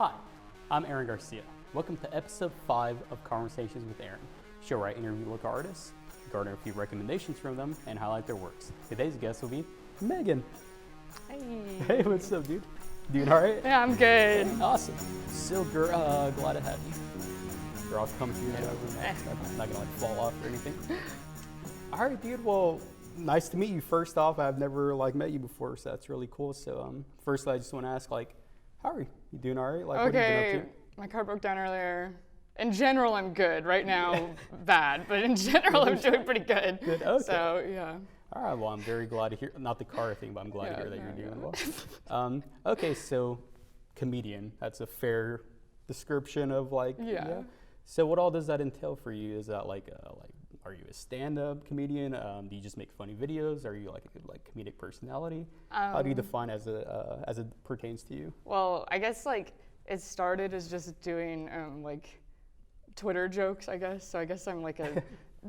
Hi, I'm Aaron Garcia. Welcome to episode 5 of Conversations with Aaron, show where I interview local artists, garner a few recommendations from them, and highlight their works. Today's guest will be Megan. Hey. Hey, what's up, dude? Doing all right? Yeah, I'm good. Awesome. So glad to have you. Or I'll come to you. I'm not gonna fall off or anything. All right, dude. Well, nice to meet you. First off, I've never met you before, so that's really cool. So first, I just want to ask, how are you? You doing all right? What have you been up to? My car broke down earlier. In general, I'm good. Right now, bad, but in general, I'm doing pretty good. Good. Okay. So yeah. All right. Well, I'm very glad to hear. Not the car thing, but I'm glad to hear that you're doing well. Okay. So, comedian. That's a fair description of Yeah. So, what all does that entail for you? Is that are you a stand-up comedian? Do you just make funny videos? Are you a comedic personality? How do you define as it pertains to you? Well, I guess it started as just doing Twitter jokes, I guess. So I guess I'm like a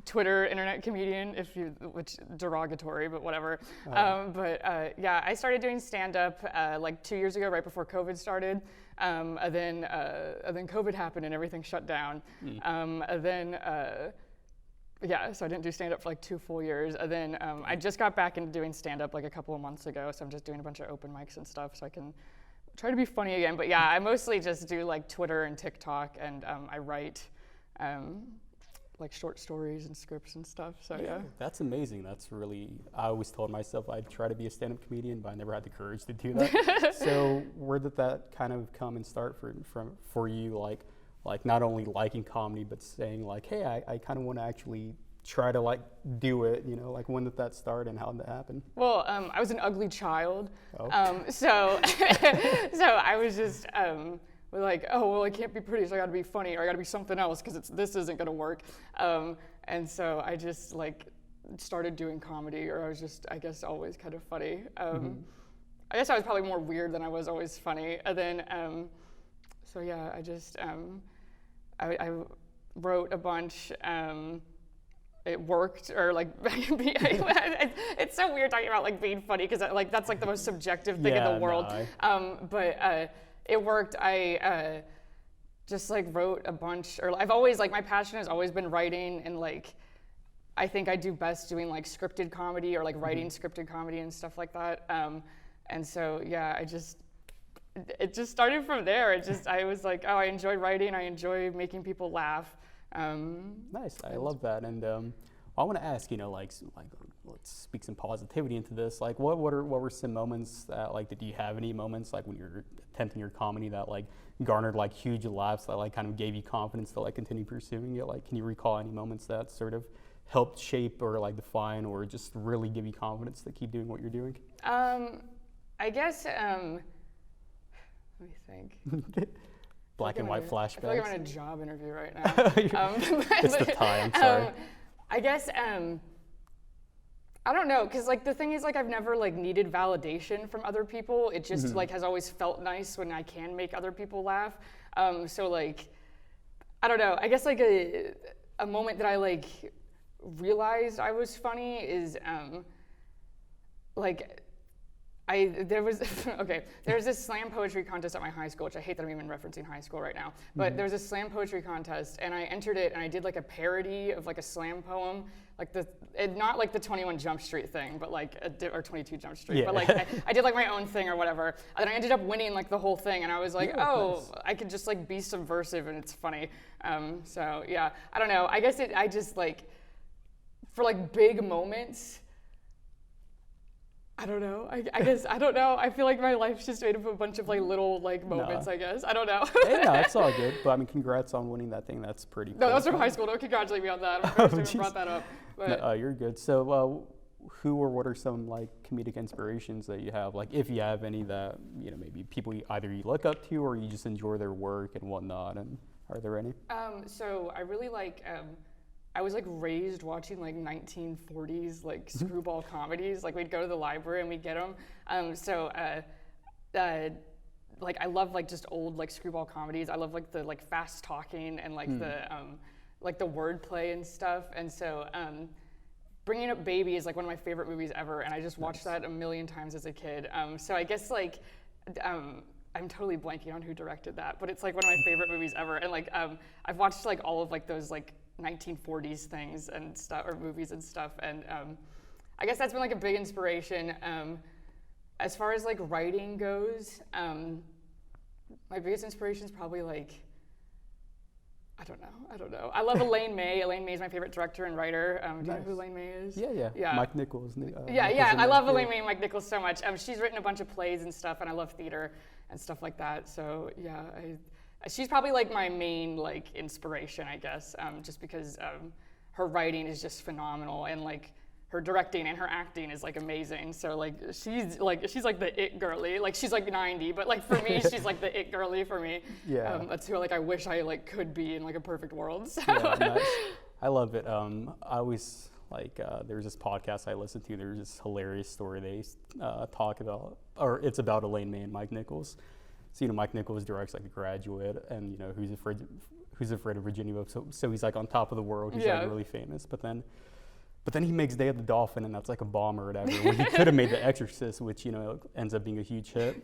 Twitter internet comedian, which derogatory, but whatever. Yeah, I started doing stand-up 2 years ago, right before COVID started. And then COVID happened and everything shut down. Yeah, so I didn't do stand-up for 2 full years. And then I just got back into doing stand-up a couple of months ago, so I'm just doing a bunch of open mics and stuff so I can try to be funny again. But yeah, I mostly just do Twitter and TikTok, and I write short stories and scripts and stuff, so yeah. That's amazing. That's really, I always told myself I'd try to be a stand-up comedian, but I never had the courage to do that. So where did that kind of come and start for you, not only liking comedy, but saying hey, I kind of want to actually try to do it, when did that start and how did that happen? Well, I was an ugly child. Oh. So I was just oh, well, I can't be pretty, so I gotta be funny, or I gotta be something else, because this isn't gonna work. And so I just started doing comedy, or I was just, I guess, always kind of funny. I guess I was probably more weird than I was always funny. And then, so yeah, I just, I wrote a bunch. It worked, or it's so weird talking about being funny, because that's the most subjective thing in the world. But it worked. I just wrote a bunch, or I've always my passion has always been writing, and I think I do best doing scripted comedy, or writing scripted comedy and stuff like that. And so yeah, it just started from there. I was oh, I enjoy writing, I enjoy making people laugh. Nice, I love that. And I want to ask, let's speak some positivity into this. What were some moments that did you have any moments when you're attempting your comedy that garnered huge laughs that kind of gave you confidence to continue pursuing it? Can you recall any moments that sort of helped shape or define or just really give you confidence to keep doing what you're doing? I guess let me think. Black and white flashbacks. I feel I'm in a job interview right now. It's the time, sorry. I guess, I don't know, because the thing is I've never needed validation from other people. It just has always felt nice when I can make other people laugh. So I don't know, I guess a moment that I realized I was funny is there was this slam poetry contest at my high school, which I hate that I'm even referencing high school right now, but there was a slam poetry contest, and I entered it, and I did a parody of a slam poem, not the 21 Jump Street thing, but or 22 Jump Street, yeah. But I did my own thing or whatever, and I ended up winning the whole thing, and I was nice. I could just be subversive, and it's funny. So yeah, I don't know, I guess I just for big moments, I don't know. I guess I don't know. I feel my life's just made up of a bunch of little moments. No. I guess I don't know. Hey, no, it's all good. But congrats on winning that thing. That's pretty. No, cool. That was from high school. Don't congratulate me on that. I'm embarrassed to have brought that up. But no, you're good. So, who or what are some comedic inspirations that you have? If you have any that maybe people either you look up to or you just enjoy their work and whatnot. And are there any? So I really I was raised watching 1940s screwball comedies. We'd go to the library and we'd get them. I love just old screwball comedies. I love the fast talking and the wordplay and stuff. And so Bringing Up Baby is one of my favorite movies ever, and I just watched that a million times as a kid. So I guess I'm totally blanking on who directed that, but it's like one of my favorite movies ever. And like I've watched like all of like those like 1940s things and stuff, or movies and stuff, and I guess that's been like a big inspiration. As far as like writing goes, my biggest inspiration is probably like, I don't know. I love Elaine May. Elaine May is my favorite director and writer. Do you know who Elaine May is? Yeah. Mike Nichols. I love Elaine May and Mike Nichols so much. She's written a bunch of plays and stuff, and I love theater and stuff like that. So yeah, she's probably like my main like inspiration, I guess, just because her writing is just phenomenal, and like her directing and her acting is like amazing. So like she's like the it girly. Like she's like 90, but like for me she's like the it girly for me. Yeah. That's who like I wish I like could be in like a perfect world. So. Yeah, nice. I love it. I always like there's this podcast I listen to. There's this hilarious story they talk about, or it's about Elaine May and Mike Nichols. So Mike Nichols directs like The Graduate, and Who's Afraid of Virginia Woolf. So he's like on top of the world. He's like really famous, but then he makes Day of the Dolphin, and that's like a bomb or whatever. When he could have made The Exorcist, which ends up being a huge hit.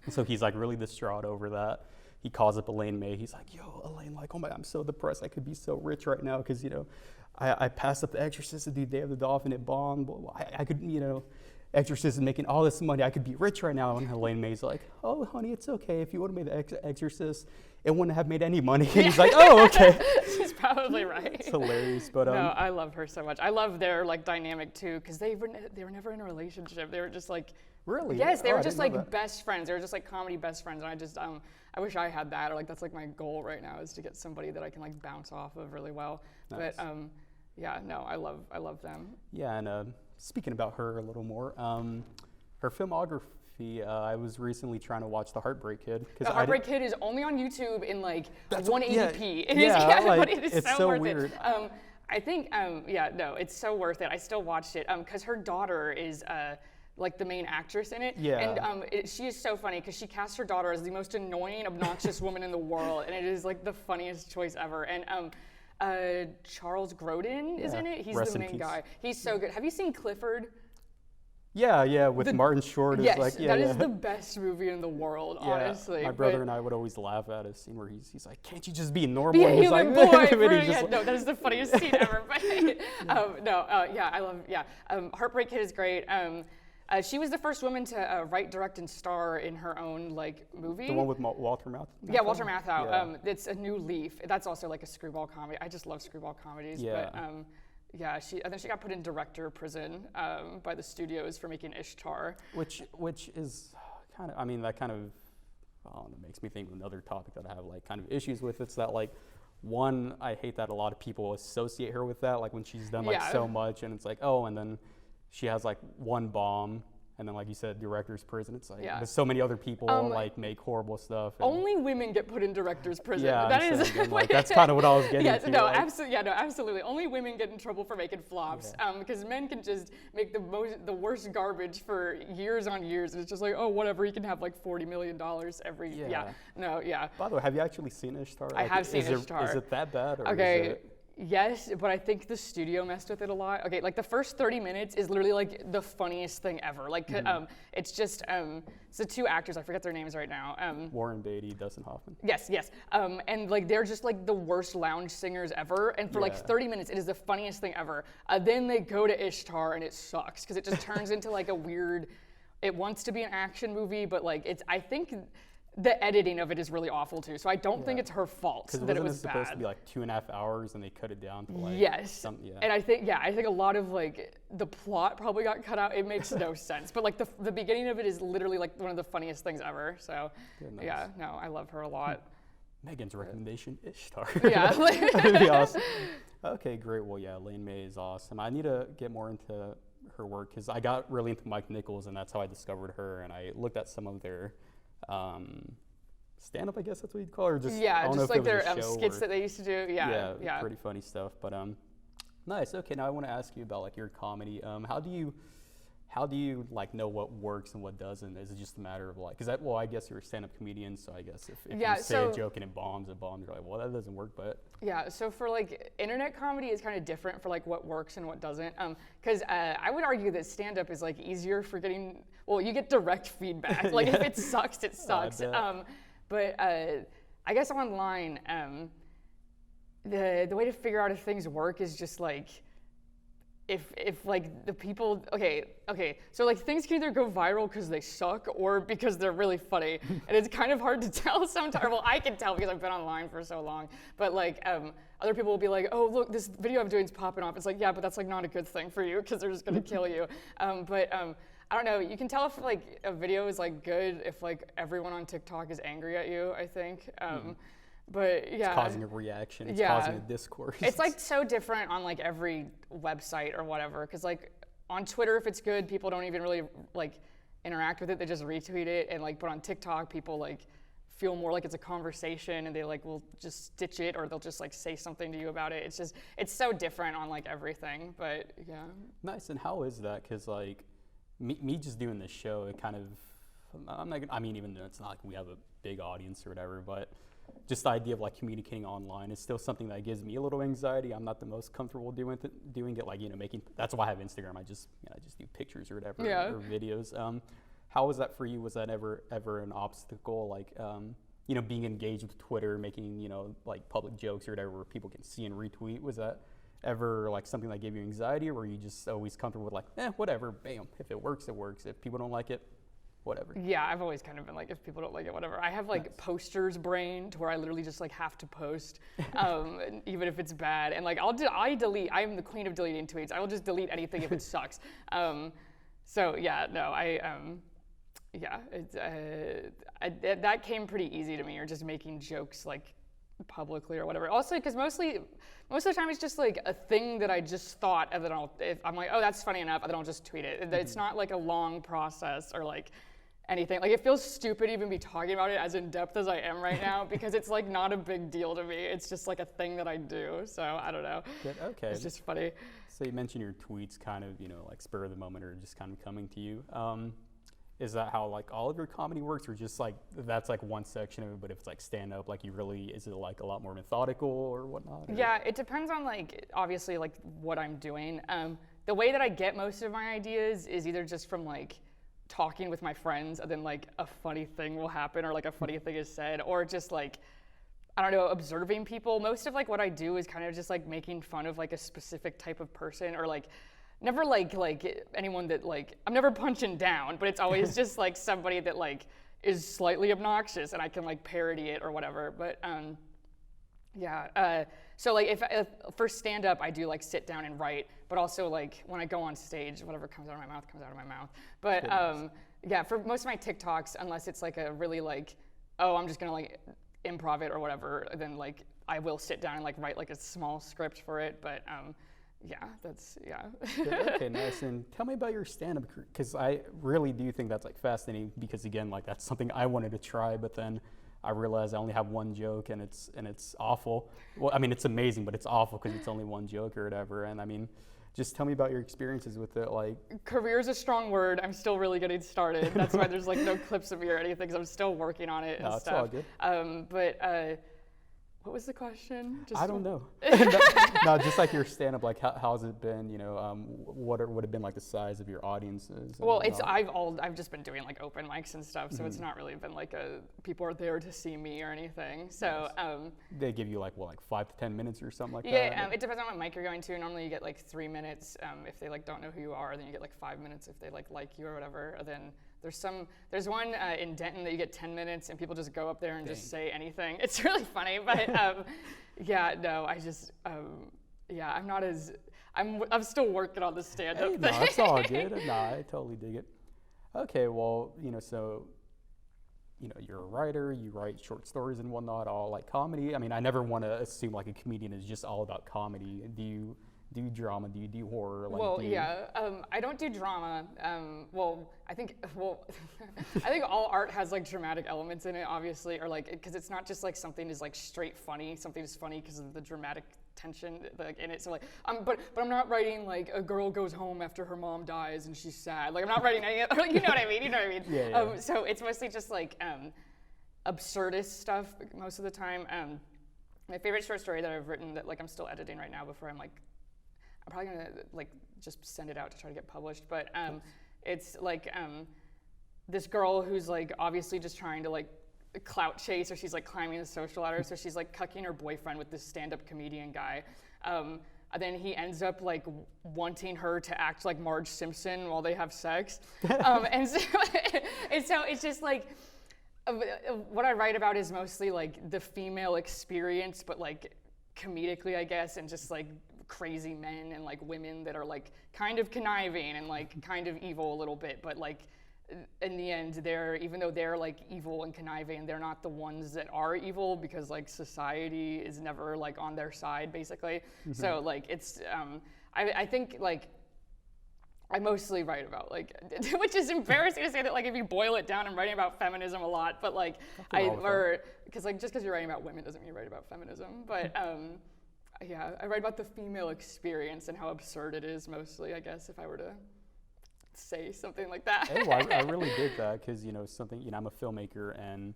And so he's like really distraught over that. He calls up Elaine May. He's like, "Yo, Elaine, like, oh my, I'm so depressed. I could be so rich right now because I passed up The Exorcist to do Day of the Dolphin. It bombed. I could, Exorcist is making all this money. I could be rich right now." And Elaine May's like, "Oh, honey, it's okay. If you would have made The Exorcist, it wouldn't have made any money." And he's like, "Oh, okay." She's probably right. It's hilarious, but no, I love her so much. I love their like dynamic too, because they were never in a relationship. They were just like, really? Yes, they were just like best friends. They were just like comedy best friends, and I just I wish I had that, or like that's like my goal right now, is to get somebody that I can like bounce off of really well. Nice. But yeah, no, I love them. Yeah, and speaking about her a little more, her filmography, I was recently trying to watch The Heartbreak Kid. The Heartbreak Kid is only on YouTube in like 180p. But it's so worth weird. It. I think, no, it's so worth it. I still watched it because her daughter is like the main actress in it. Yeah. And she is so funny because she cast her daughter as the most annoying, obnoxious woman in the world, and it is like the funniest choice ever. And Charles Grodin is in it. He's the main guy. He's so good. Have you seen Clifford? Yeah, with Martin Short. Yes, like, that is the best movie in the world, honestly. My brother and I would always laugh at a scene where he's like, "Can't you just be normal?" Be a human boy. No, that is the funniest scene ever. But I love. Heartbreak Kid is great. She was the first woman to write, direct, and star in her own like movie. The one with Walter Matthau? Yeah, Walter Matthau. It's A New Leaf. That's also like a screwball comedy. I just love screwball comedies. Yeah. But, I think she got put in director prison by the studios for making Ishtar. Which is kind of, that kind of, it makes me think of another topic that I have like kind of issues with. It's that like, one, I hate that a lot of people associate her with that, like when she's done like so much, and it's like, oh, and then she has like one bomb, and then like you said, director's prison. It's like there's so many other people like make horrible stuff. Only women get put in director's prison. Yeah, that's kind of what I was getting to. Absolutely. Only women get in trouble for making flops. Because men can just make the worst garbage for years on years, and it's just like, oh, whatever. You can have like $40 million every. By the way, have you actually seen Ishtar? I have seen Ishtar. Is it that bad? Or okay. Is it... Yes, but I think the studio messed with it a lot. Okay, like the first 30 minutes is literally like the funniest thing ever. Like, it's just, it's the two actors, I forget their names right now. Warren Beatty, Dustin Hoffman. Yes. And like they're just like the worst lounge singers ever. And for like 30 minutes, it is the funniest thing ever. Then they go to Ishtar and it sucks because it just turns into like a weird, it wants to be an action movie, but like I think the editing of it is really awful too, so I don't think it's her fault that it was bad. Supposed to be like 2.5 hours, and they cut it down to like And I think a lot of like the plot probably got cut out. It makes no sense, but like the beginning of it is literally like one of the funniest things ever. So I love her a lot. Megan's recommendation, Ishtar. Yeah, that'd be awesome. Okay, great. Well, Elaine May is awesome. I need to get more into her work because I got really into Mike Nichols, and that's how I discovered her. And I looked at some of their stand-up, I guess that's what you'd call it, or just just like their skits that they used to do. Yeah, pretty funny stuff. But nice. Okay, now I want to ask you about like your comedy. How do you how do you like know what works and what doesn't? Is it just a matter of like, well, I guess you're a stand-up comedian, so I guess if you say a joke and it bombs, you're like, well, that doesn't work, but. Yeah, so for like internet comedy is kind of different for like what works and what doesn't. Because I would argue that stand-up is like easier for getting, well, you get direct feedback. Like if it sucks, it sucks. But I guess online, the way to figure out if things work is just like, if like the people, okay, so like things can either go viral because they suck or because they're really funny, and it's kind of hard to tell sometimes. Well, I can tell because I've been online for so long, but like other people will be like, oh look, this video I'm doing is popping off. It's like, yeah, but that's like not a good thing for you because they're just gonna kill you. I don't know, you can tell if like a video is like good if like everyone on TikTok is angry at you, I think. But yeah, it's causing a reaction. It's causing a discourse. It's like so different on like every website or whatever. Because like on Twitter, if it's good, people don't even really like interact with it. They just retweet it. And like, but on TikTok, people like feel more like it's a conversation, and they like will just stitch it, or they'll just like say something to you about it. It's just, it's so different on like everything. But yeah. Nice. And how is that? Because like me just doing this show, it kind of, I mean, even though it's not like we have a big audience or whatever, but just the idea of like communicating online is still something that gives me a little anxiety. I'm not the most comfortable doing it, like, you know, that's why I have Instagram. I just do pictures or whatever, or videos. How was that for you? Was that ever an obstacle? Like, you know, being engaged with Twitter, making, you know, like public jokes or whatever where people can see and retweet. Was that ever like something that gave you anxiety, or were you just always comfortable with like, whatever, bam, if it works, it works. If people don't like it, whatever. Yeah, I've always kind of been like, if people don't like it, whatever. I have like posters brain to where I literally just like have to post, even if it's bad. And like I delete. I'm the queen of deleting tweets. I will just delete anything if it sucks. So yeah, no, that came pretty easy to me, or just making jokes like publicly or whatever. Also, because most of the time it's just like a thing that I just thought, and then I'm like, oh, that's funny enough, and then I'll just tweet it. Mm-hmm. It's not like a long process or like anything. Like, it feels stupid even be talking about it as in depth as I am right now, because it's like not a big deal to me. It's just like a thing that I do. So I don't know. Good. Okay. It's just funny. So you mentioned your tweets kind of, you know, like spur of the moment or just kind of coming to you. Is that how like all of your comedy works, or just like that's like one section of it, but if it's like stand up, like is it like a lot more methodical or whatnot? Or? Yeah, it depends on like obviously like what I'm doing. The way that I get most of my ideas is either just from like talking with my friends, and then like a funny thing will happen, or like a funny thing is said, or just like, I don't know, observing people. Most of like what I do is kind of just like making fun of like a specific type of person, or like never like anyone that like, I'm never punching down, but it's always just like somebody that like is slightly obnoxious and I can like parody it or whatever. But so like if for stand up I do like sit down and write, but also like when I go on stage, whatever comes out of my mouth comes out of my mouth. But yeah, for most of my TikToks, unless it's like a really like, oh, I'm just gonna like improv it or whatever, then like I will sit down and like write like a small script for it. But yeah, that's, yeah. Okay, nice. And tell me about your stand-up career, because I really do think that's like fascinating, because again, like that's something I wanted to try, but then I realized I only have one joke, and it's awful. Well, I mean, it's amazing, but it's awful because it's only one joke or whatever. And I mean, just tell me about your experiences with it. Like, career is a strong word. I'm still really getting started. That's why there's like no clips of me or anything, because I'm still working on it and no, stuff. It's all good. What was the question? I don't know. No, just like your stand-up, like how's it been? You know, what would have been like the size of your audiences? Well, I've just been doing like open mics and stuff, so it's not really been like people are there to see me or anything. So they give you like 5 to 10 minutes or something like that. Yeah, it depends on what mic you're going to. Normally you get like 3 minutes if they like don't know who you are. Then you get like 5 minutes if they like you or whatever. Or then there's one in Denton that you get 10 minutes and people just go up there and just say anything. It's really funny, but yeah, no, I just I'm not as I'm still working on the stand-up thing. No, it's all good. No, I totally dig it. Okay, well, so you're a writer, you write short stories and whatnot, all like comedy. I mean, I never want to assume like a comedian is just all about comedy. Do do drama? Do you do horror? Like, Well, do you... yeah, I don't do drama. I think I think all art has like dramatic elements in it, obviously, or like because it's not just like something is like straight funny. Something is funny because of the dramatic tension like in it. So like, but I'm not writing like a girl goes home after her mom dies and she's sad. Like I'm not writing any, you know what I mean? You know what I mean? Yeah. So it's mostly just like absurdist stuff most of the time. My favorite short story that I've written that like I'm still editing right now before I'm probably gonna like just send it out to try to get published. But it's like this girl who's like obviously just trying to like clout chase, or she's like climbing the social ladder. So she's like cucking her boyfriend with this stand-up comedian guy. And then he ends up like wanting her to act like Marge Simpson while they have sex. And so it's just like. What I write about is mostly like the female experience, but like comedically, I guess, and just like crazy men and like women that are like kind of conniving and like kind of evil a little bit, but like in the end, even though they're like evil and conniving, they're not the ones that are evil because like society is never like on their side, basically. Mm-hmm. So like it's, I think like. I mostly write about like, which is embarrassing to say that like if you boil it down, I'm writing about feminism a lot, but like because like just because you're writing about women doesn't mean you write about feminism. But yeah, I write about the female experience and how absurd it is mostly, I guess, if I were to say something like that. Hey, well, I really dig that because something I'm a filmmaker and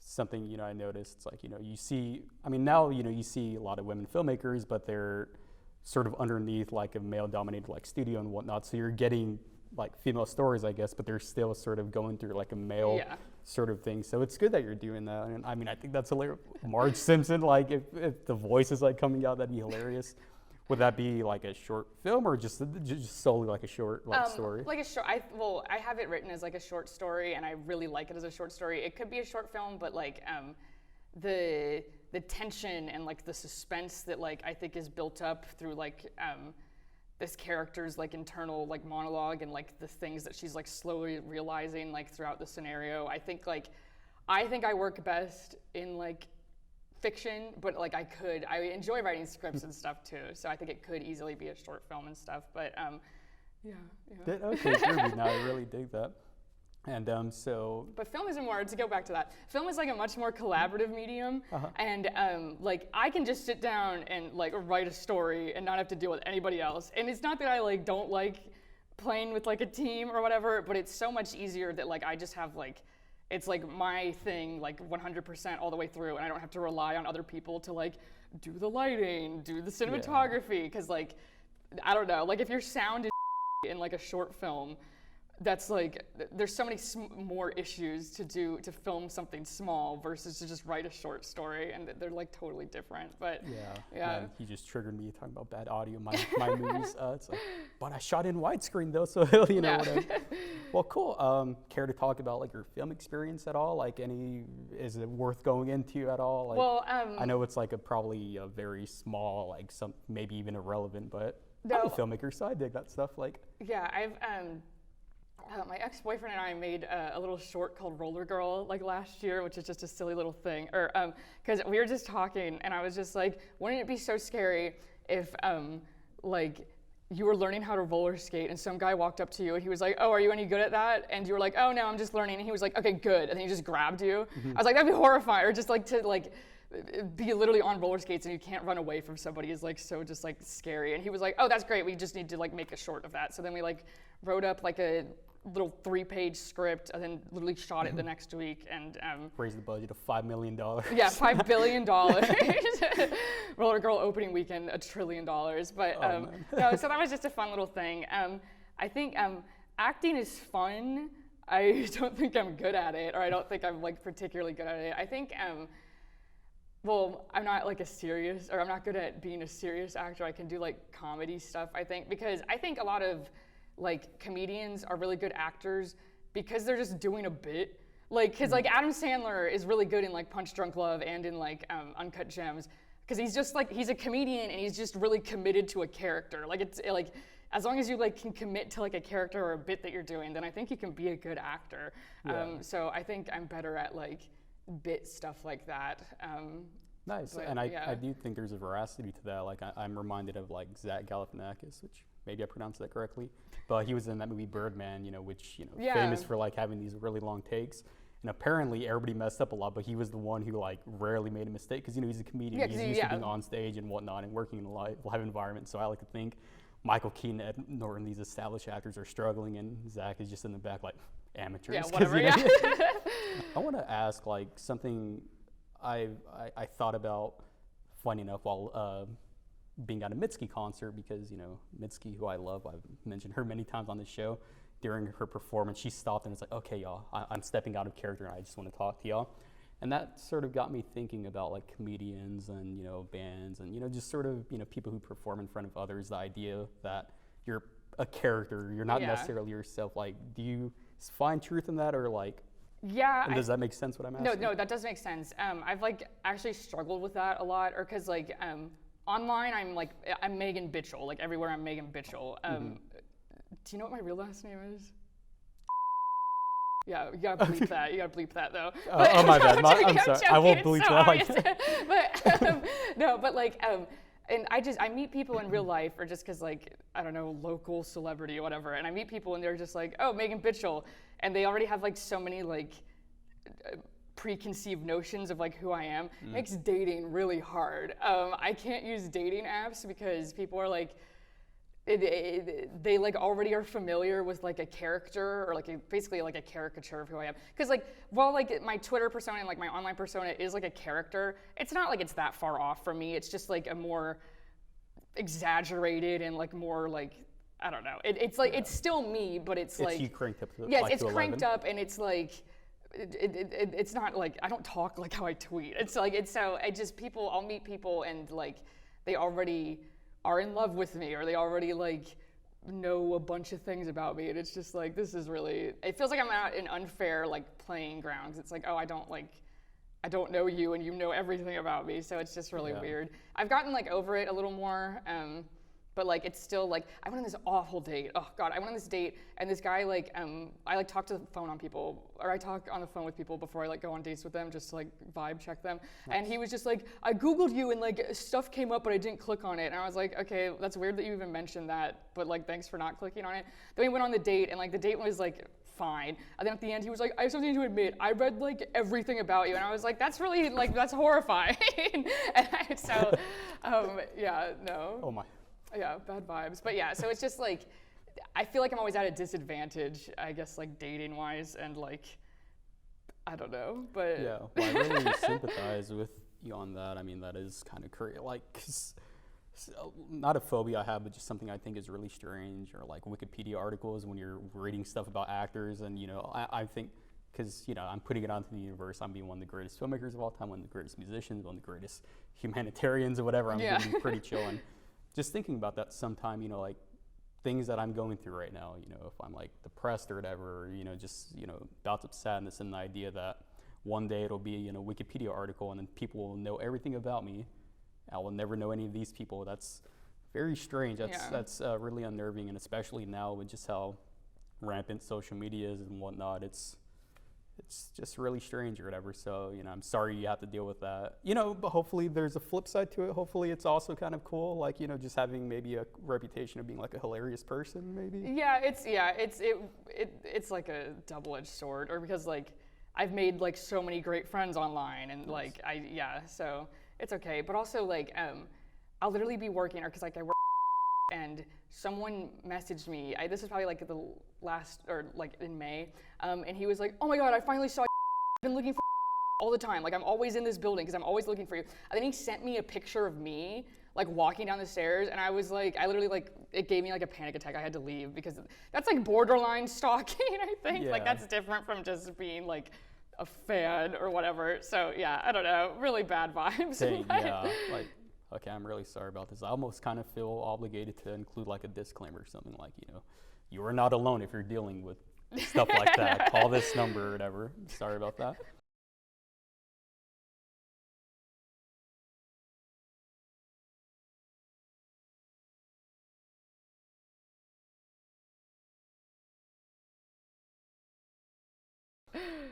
something I noticed it's like you see now you see a lot of women filmmakers, but they're sort of underneath like a male-dominated like studio and whatnot, so you're getting like female stories, I guess, but they're still sort of going through like a male sort of thing. So it's good that you're doing that, and I mean I think that's hilarious. Marge Simpson, like if the voice is like coming out, that'd be hilarious. Would that be like a short film or just solely like a short story? Like a short. I have it written as like a short story, and I really like it as a short story. It could be a short film, but like the tension and like the suspense that like I think is built up through like this character's like internal like monologue and like the things that she's like slowly realizing like throughout the scenario. I think I work best in like fiction, but like I enjoy writing scripts and stuff too. So I think it could easily be a short film and stuff. But yeah. Okay, Kirby, now I really dig that. And But film is more, to go back to that, film is like a much more collaborative medium, and like I can just sit down and like write a story and not have to deal with anybody else. And it's not that I like don't like playing with like a team or whatever, but it's so much easier that like I just have like, it's like my thing like 100% all the way through, and I don't have to rely on other people to like do the lighting, do the cinematography, because like, I don't know, like if your sound is in like a short film, that's like, there's so many more issues to film something small versus to just write a short story, and they're like totally different. But yeah. Man, he just triggered me talking about bad audio. My movies, it's like, but I shot in widescreen though, so whatever. Well, cool. Care to talk about like your film experience at all? Like is it worth going into at all? Like, well, I know it's like probably a very small, like some maybe even irrelevant, but I'm a filmmaker, so I dig that stuff. Like, yeah, I've my ex-boyfriend and I made a little short called Roller Girl like last year, which is just a silly little thing. Or because we were just talking, and I was just like, wouldn't it be so scary if like you were learning how to roller skate and some guy walked up to you and he was like, oh, are you any good at that? And you were like, oh no, I'm just learning. And he was like, okay, good. And then he just grabbed you. Mm-hmm. I was like, that'd be horrifying. Or just like to like be literally on roller skates and you can't run away from somebody is like so just like scary. And he was like, oh, that's great. We just need to like make a short of that. So then we like wrote up like a little 3-page script and then literally shot it the next week and raised the budget of $5 million. Yeah, $5 billion. Roller Girl opening weekend, $1 trillion. But no, so that was just a fun little thing. I think acting is fun. I don't think I'm good at it, or I don't think I'm like particularly good at it. I think well, I'm not like I'm not good at being a serious actor. I can do like comedy stuff, I think, because I think a lot of like comedians are really good actors because they're just doing a bit. Like, cause like Adam Sandler is really good in like Punch Drunk Love and in like Uncut Gems, cause he's just like, he's a comedian and he's just really committed to a character. Like it's like, as long as you like can commit to like a character or a bit that you're doing, then I think you can be a good actor. Yeah. So I think I'm better at like bit stuff like that. Nice, But and I yeah, do think there's a veracity to that. Like I'm reminded of like Zach Galifianakis, which maybe I pronounced that correctly, but he was in that movie Birdman, which yeah, famous for like having these really long takes. And apparently everybody messed up a lot, but he was the one who like rarely made a mistake because he's a comedian. yeah, He's used to being on stage and whatnot and working in a live environment. So I like to think Michael Keaton, Ed Norton, these established actors are struggling, and Zach is just in the back like amateurs. yeah, whatever. Yeah. I want to ask like something I thought about, funny enough, while being at a Mitski concert, because Mitski, who I love, I've mentioned her many times on this show. During her performance, she stopped and was like, "Okay, y'all, I'm stepping out of character, and I just want to talk to y'all." And that sort of got me thinking about like comedians and bands and just sort of people who perform in front of others. The idea that you're a character, you're not Yeah. necessarily yourself. Like, do you find truth in that, or like? Yeah. And does that make sense? What I'm asking? No, that does make sense. I've like actually struggled with that a lot, or because like online I'm Megan Bitchell. Like everywhere I'm Megan Bitchell. Do you know what my real last name is? Yeah, you gotta bleep that. You gotta bleep that though. Oh my bad. I'm sorry. joking, I won't it's bleep so that. obvious. But no, but like and I meet people in real life, or just because like I don't know, local celebrity or whatever, and I meet people and they're just like, oh, Megan Bitchell, and they already have like so many like preconceived notions of like who I am. It makes dating really hard. I can't use dating apps because people are like. They like already are familiar with like a character or like basically like a caricature of who I am. Because like while like my Twitter persona and like my online persona is like a character, it's not like it's that far off from me. It's just like a more exaggerated and like more like I don't know. It's like it's still me, but it's like you cranked up. Yes, like it's to cranked 11. up and it's like. It's not like I don't talk like how I tweet. It's like it's so I just people I'll meet people and like they already are in love with me or they already like know a bunch of things about me and it's just like this is really it feels like I'm at an unfair like playing grounds. It's like I don't know you and you know everything about me, so it's just really weird. I've gotten like over it a little more. But like it's still like I went on this awful date. Oh god, I went on this date and this guy like I like talk to the phone on people or I talk on the phone with people before I like go on dates with them just to like vibe check them. Nice. And he was just like I googled you and like stuff came up but I didn't click on it. And I was like, okay, that's weird that you even mentioned that, but like thanks for not clicking on it. Then we went on the date and like the date was like fine. And then at the end he was like, I have something to admit. I read like everything about you. And I was like, that's really like that's horrifying. Yeah, no. Oh my. Yeah, bad vibes. But yeah, so it's just like, I feel like I'm always at a disadvantage, I guess, like dating wise, and like, I don't know, but. Yeah, well, I really sympathize with you on that. I mean, that is kind of crazy. Like, not a phobia I have, but just something I think is really strange, or like Wikipedia articles when you're reading stuff about actors, and I think, because I'm putting it onto the universe, I'm being one of the greatest filmmakers of all time, one of the greatest musicians, one of the greatest humanitarians or whatever. I'm going to be pretty chill. And just thinking about that sometime, like things that I'm going through right now, if I'm like depressed or whatever, or, just, bouts of sadness, and the idea that one day it'll be a Wikipedia article and then people will know everything about me. I will never know any of these people. That's very strange. That's really unnerving, and especially now with just how rampant social media is and whatnot, it's just really strange or whatever. So, I'm sorry you have to deal with that. But hopefully there's a flip side to it. Hopefully it's also kind of cool, like, just having maybe a reputation of being like a hilarious person, maybe. Yeah, it's like a double-edged sword, or because like I've made like so many great friends online, and like so it's okay. But also like I'll literally be working, or because like I work, and someone messaged me. This was probably like the last, or like in May, and he was like, "Oh my God, I finally saw you. I've been looking for all the time. Like I'm always in this building because I'm always looking for you." And then he sent me a picture of me like walking down the stairs, and I was like, I literally like it gave me like a panic attack. I had to leave because that's like borderline stalking. I think like that's different from just being like a fan or whatever. So yeah, I don't know, really bad vibes. Dang, yeah, like. Okay, I'm really sorry about this. I almost kind of feel obligated to include like a disclaimer or something like, you are not alone if you're dealing with stuff like that. Call this number or whatever. Sorry about that.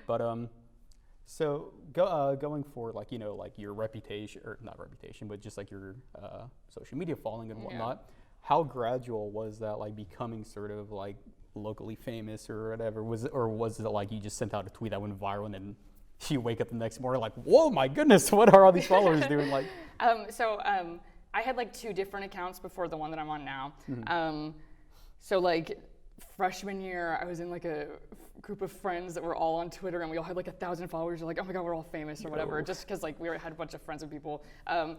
But So going for like like your reputation, or not reputation, but just like your social media following and whatnot. How gradual was that, like becoming sort of like locally famous or whatever? Was it like you just sent out a tweet that went viral and then you wake up the next morning like, whoa, my goodness, what are all these followers doing? Like, I had like 2 different accounts before the one that I'm on now. So like freshman year, I was in like a group of friends that were all on Twitter, and we all had like 1,000 followers. We're like, oh my god, we're all famous or whatever, just because like we had a bunch of friends with people. And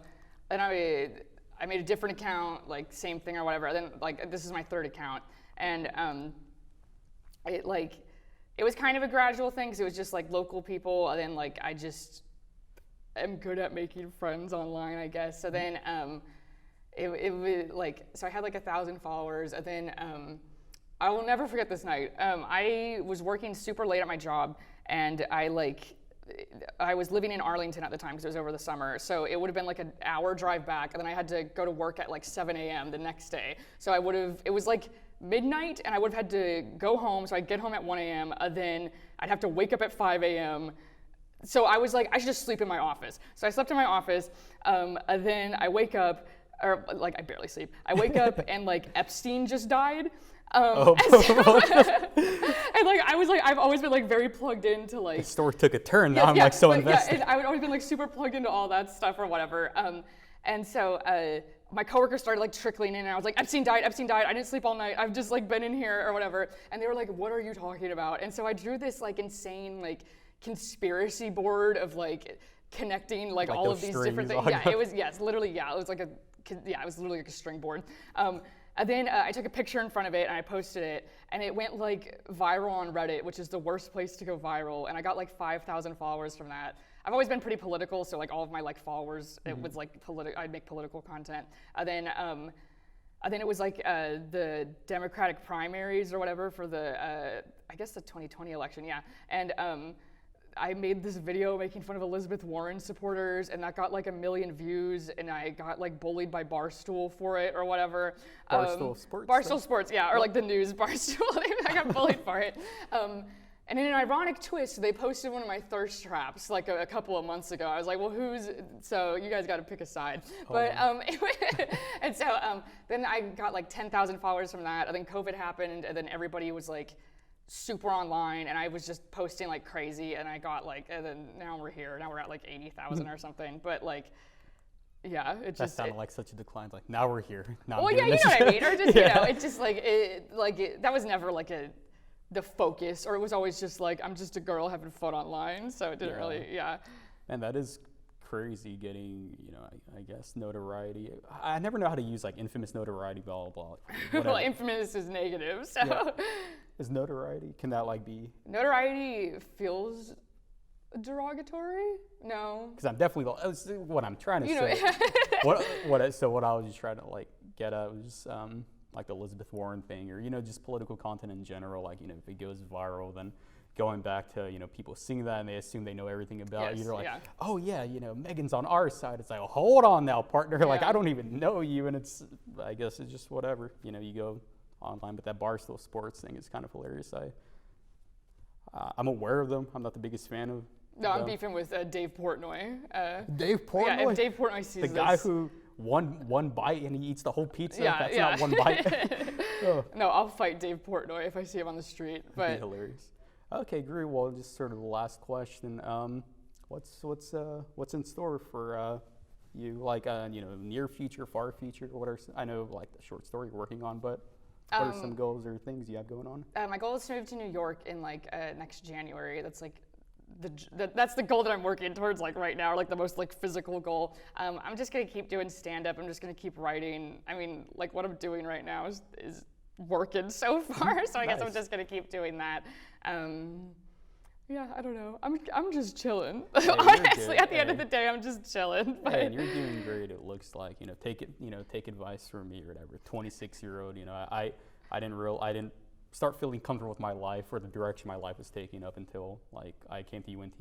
I made a different account, like same thing or whatever. And then like this is my 3rd account, and it was kind of a gradual thing because it was just like local people, and then like I just am good at making friends online, I guess. So then it was like, so I had like 1,000 followers, and then I will never forget this night. I was working super late at my job, and I was living in Arlington at the time because it was over the summer. So it would have been like an hour drive back, and then I had to go to work at like 7 a.m. the next day. So it was like midnight, and I would have had to go home. So I'd get home at 1 a.m. Then I'd have to wake up at 5 a.m. So I was like, I should just sleep in my office. So I slept in my office, and then I wake up, or like I barely sleep. I wake up and like Epstein just died. And like I was like, I've always been like very plugged into like. The story took a turn. Now I'm like so invested. Yeah, and I would always been like super plugged into all that stuff or whatever. And so my coworkers started like trickling in, and I was like, Epstein died. I didn't sleep all night. I've just like been in here or whatever. And they were like, what are you talking about? And so I drew this like insane like conspiracy board of like connecting like all of these different things. Yeah, it was it was literally like a string board. And then I took a picture in front of it and I posted it, and it went like viral on Reddit, which is the worst place to go viral. And I got like 5,000 followers from that. I've always been pretty political, so like all of my like followers, it was like I'd make political content. And then it was like the Democratic primaries or whatever for the I guess the 2020 election, yeah. And I made this video making fun of Elizabeth Warren supporters, and that got like 1 million views, and I got like bullied by Barstool for it or whatever. Barstool Sports? Barstool Sports, yeah, or like the news Barstool. I got bullied for it. And in an ironic twist, they posted one of my thirst traps like a couple of months ago. I was like, well, so you guys got to pick a side. But and so then I got like 10,000 followers from that, and then COVID happened, and then everybody was like super online, and I was just posting like crazy, and I got like, and then now we're here. Now we're at like 80,000 or something. But like, yeah, it just that sounded like such a decline. Like now we're here. Now well, yeah, you know what I mean. Or just you know, it's just like that was never like the focus, or it was always just like I'm just a girl having fun online. So it didn't really, And that is crazy getting, I guess notoriety. I never know how to use like infamous notoriety, blah blah blah. Well, infamous is negative, so. Yeah. Is notoriety? Can that like be? Notoriety feels derogatory? No. Because I'm definitely what I'm trying to say. What I was just trying to like get at was like the Elizabeth Warren thing, or just political content in general. Like if it goes viral, then going back to people seeing that and they assume they know everything about you. They're like, oh yeah, Megan's on our side. It's like, oh, hold on now, partner. Like I don't even know you, and I guess it's just whatever. You go online, but that Barstool Sports thing is kind of hilarious. I'm aware of them. I'm not the biggest fan of. No, I'm beefing with Dave Portnoy. Dave Portnoy? Yeah, if Dave Portnoy sees this. The guy who one bite and he eats the whole pizza? That's not one bite. No, I'll fight Dave Portnoy if I see him on the street. But that'd be hilarious. Okay, great. Well, just sort of the last question. What's in store for you? Like, near future, far future? I know like the short story you're working on, but what are some goals or things you have going on? My goal is to move to New York in like next January. That's like that's the goal that I'm working towards like right now, or like the most like physical goal. I'm just gonna keep doing stand-up. I'm just gonna keep writing. I mean, like what I'm doing right now is working so far, so I guess I'm just gonna keep doing that. Yeah, I don't know. I'm just chilling. Hey, honestly, at the end of the day, I'm just chilling. But and you're doing great. It looks like take advice from me or whatever. 26-year-old. I didn't start feeling comfortable with my life or the direction my life was taking up until like I came to UNT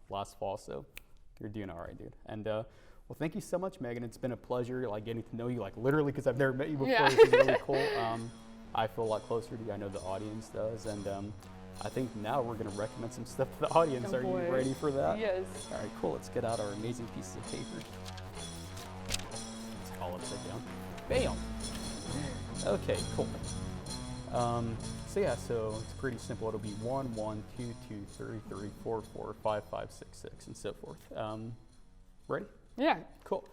last fall. So you're doing all right, dude. And well, thank you so much, Megan. It's been a pleasure like getting to know you like literally because I've never met you before. This is really cool. I feel a lot closer to you. I know the audience does, and I think now we're going to recommend some stuff to the audience. Oh, Are boy. you ready for that? Yes. All right, cool. Let's get out our amazing pieces of paper. Let's all upside down. Bam! Okay, cool. So yeah, so it's pretty simple. It'll be 1, 1, 2, 2, 3, 3, 4, 4, 5, 5, 6, 6, and so forth. Ready? Yeah. Cool.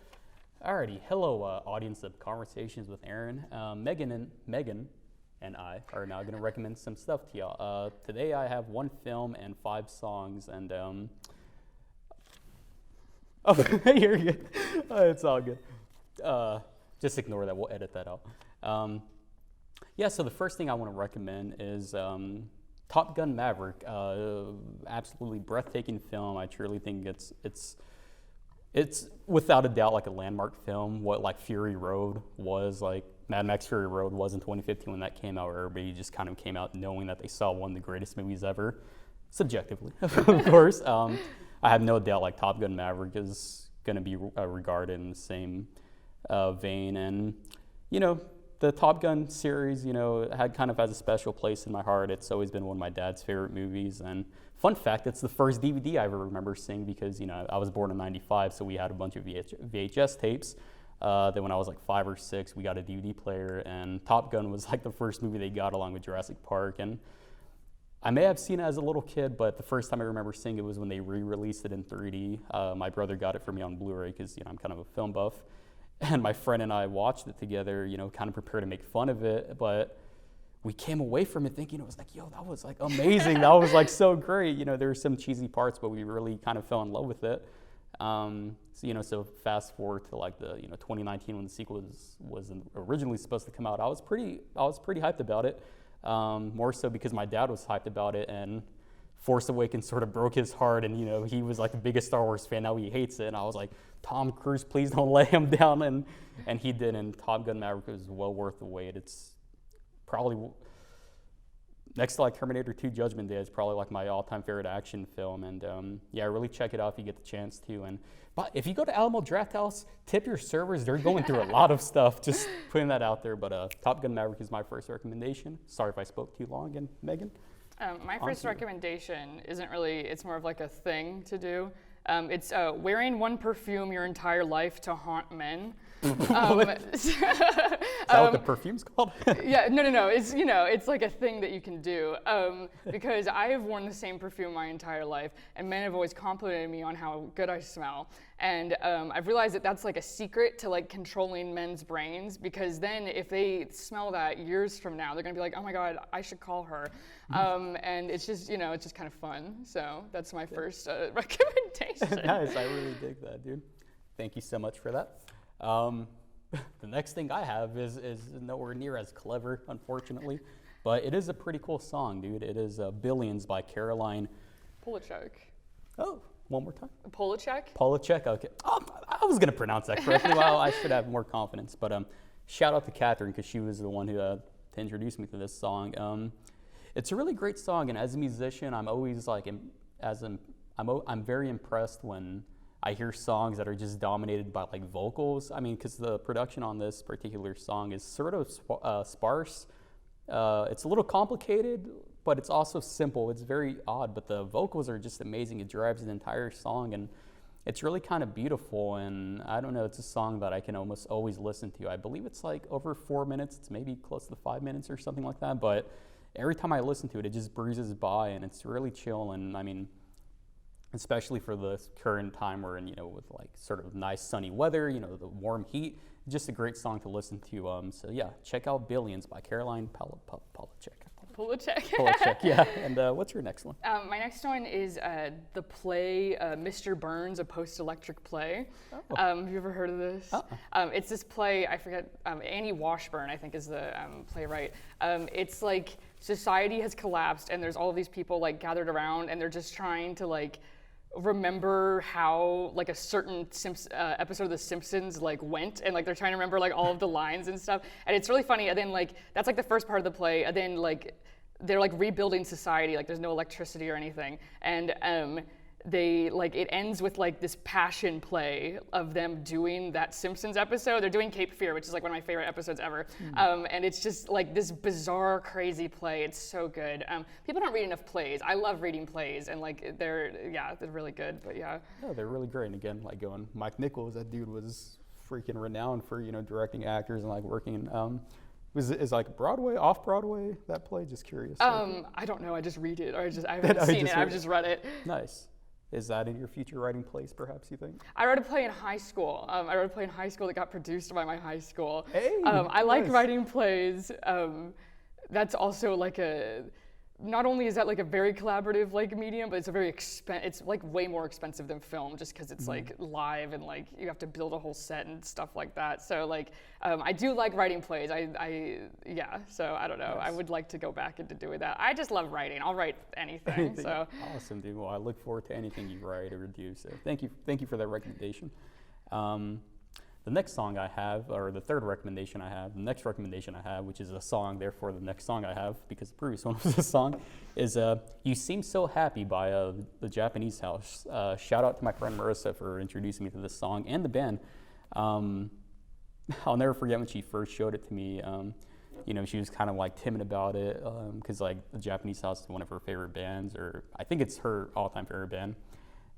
Alrighty. Hello, audience of Conversations with Aaron. Megan and I are now going to recommend some stuff to y'all. Today I have 1 film and 5 songs, and oh, you're good. It's all good. Just ignore that. We'll edit that out. Yeah. So the first thing I want to recommend is Top Gun Maverick. Absolutely breathtaking film. I truly think it's without a doubt like a landmark film. What like Fury Road was, like Mad Max Fury Road was in 2015 when that came out, where everybody just kind of came out knowing that they saw one of the greatest movies ever, subjectively, of course. I have no doubt like Top Gun Maverick is going to be regarded in the same vein. And, you know, the Top Gun series, you know, had kind of has a special place in my heart. It's always been one of my dad's favorite movies. And fun fact, it's the first DVD I ever remember seeing because, you know, I was born in '95, so we had a bunch of VHS tapes. Then when I was like 5 or 6, we got a DVD player, and Top Gun was like the first movie they got along with Jurassic Park. And I may have seen it as a little kid, but the first time I remember seeing it was when they re-released it in 3D. My brother got it for me on Blu-ray because, you know, I'm kind of a film buff. And my friend and I watched it together, you know, kind of prepared to make fun of it, but we came away from it thinking, it was like, yo, that was like amazing. That was like so great. You know, there were some cheesy parts, but we really kind of fell in love with it. So, you know, so fast forward to like the, you know, 2019 when the sequel was originally supposed to come out. I was pretty hyped about it. More so because my dad was hyped about it, and Force Awakens sort of broke his heart, and, you know, he was like the biggest Star Wars fan. Now he hates it, and I was like, Tom Cruise, please don't let him down, and he did. And Top Gun Maverick was well worth the wait. It's probably next to like Terminator 2 Judgment Day, is probably like my all-time favorite action film. And yeah, really check it out if you get the chance to. And but if you go to Alamo Drafthouse, tip your servers. They're going through a lot of stuff. Just putting that out there. But Top Gun Maverick is my first recommendation. Sorry if I spoke too long. And Megan? My first recommendation isn't really, it's more of like a thing to do. It's wearing one perfume your entire life to haunt men. Is that what the perfume's called? Yeah, no. It's, you know, it's like a thing that you can do. Because I have worn the same perfume my entire life, and men have always complimented me on how good I smell. And I've realized that that's like a secret to like controlling men's brains, because then if they smell that years from now, they're gonna be like, oh my God, I should call her. And it's just, you know, it's just kind of fun. So that's my first recommendation. Nice, I really dig that, dude. Thank you so much for that. The next thing I have is nowhere near as clever, unfortunately, but it is a pretty cool song, dude. It is Billions by Caroline Polachek. Oh, one more time. Polachek? Polachek, okay. Oh, I was going to pronounce that correctly. Well, I should have more confidence, but shout out to Catherine, because she was the one who to introduce me to this song. It's a really great song, and as a musician, I'm always like, I'm very impressed when I hear songs that are just dominated by like vocals. I mean, because the production on this particular song is sort of sparse. It's a little complicated, but it's also simple. It's very odd, but the vocals are just amazing. It drives the entire song, and it's really kind of beautiful. And I don't know, it's a song that I can almost always listen to. I believe it's like over 4 minutes. It's maybe close to 5 minutes or something like that. But every time I listen to it, it just breezes by, and it's really chill. And I mean, especially for the current time we're in, you know, with like sort of nice sunny weather, you know, the warm heat, just a great song to listen to. So yeah, check out Billions by Caroline Polachek. Polachek, yeah. And what's your next one? My next one is the play Mr. Burns, a post-electric play. Oh. Have you ever heard of this? It's this play, I forget, Annie Washburn, I think, is the playwright. It's like society has collapsed, and there's all these people like gathered around, and they're just trying to like remember how like a certain episode of The Simpsons like went, and like they're trying to remember like all of the lines and stuff, and it's really funny. And then like that's like the first part of the play, and then like they're like rebuilding society, like there's no electricity or anything, and it ends with like this passion play of them doing that Simpsons episode. They're doing Cape Fear, which is like one of my favorite episodes ever. And it's just like this bizarre, crazy play. It's so good. People don't read enough plays. I love reading plays, and like they're really good. But yeah. Yeah, they're really great. And again, like going Mike Nichols, that dude was freaking renowned for directing actors and like working. Is like Broadway, off Broadway, that play? Just curious. I don't know. I just read it. I haven't seen it. I've just read it. Nice. Is that in your future writing plays, perhaps, you think? I wrote a play in high school. I wrote a play in high school that got produced by my high school. Hey, I like nice. writing plays. That's also like not only is that like a very collaborative like medium, but it's it's like way more expensive than film, just because it's like live and like you have to build a whole set and stuff like that. So like I do like writing plays. So I don't know. Nice. I would like to go back into doing that. I just love writing. I'll write anything. So Awesome, dude. Well, I look forward to anything you write or do. So thank you for that recommendation. The next song I have, or the third recommendation I have, the next recommendation I have, which is a song, therefore the next song I have, because the previous one was a song, is You Seem So Happy by the Japanese House. Shout out to my friend Marissa for introducing me to this song and the band. I'll never forget when she first showed it to me. She was kind of like timid about it, because like the Japanese House is one of her favorite bands, or I think it's her all-time favorite band.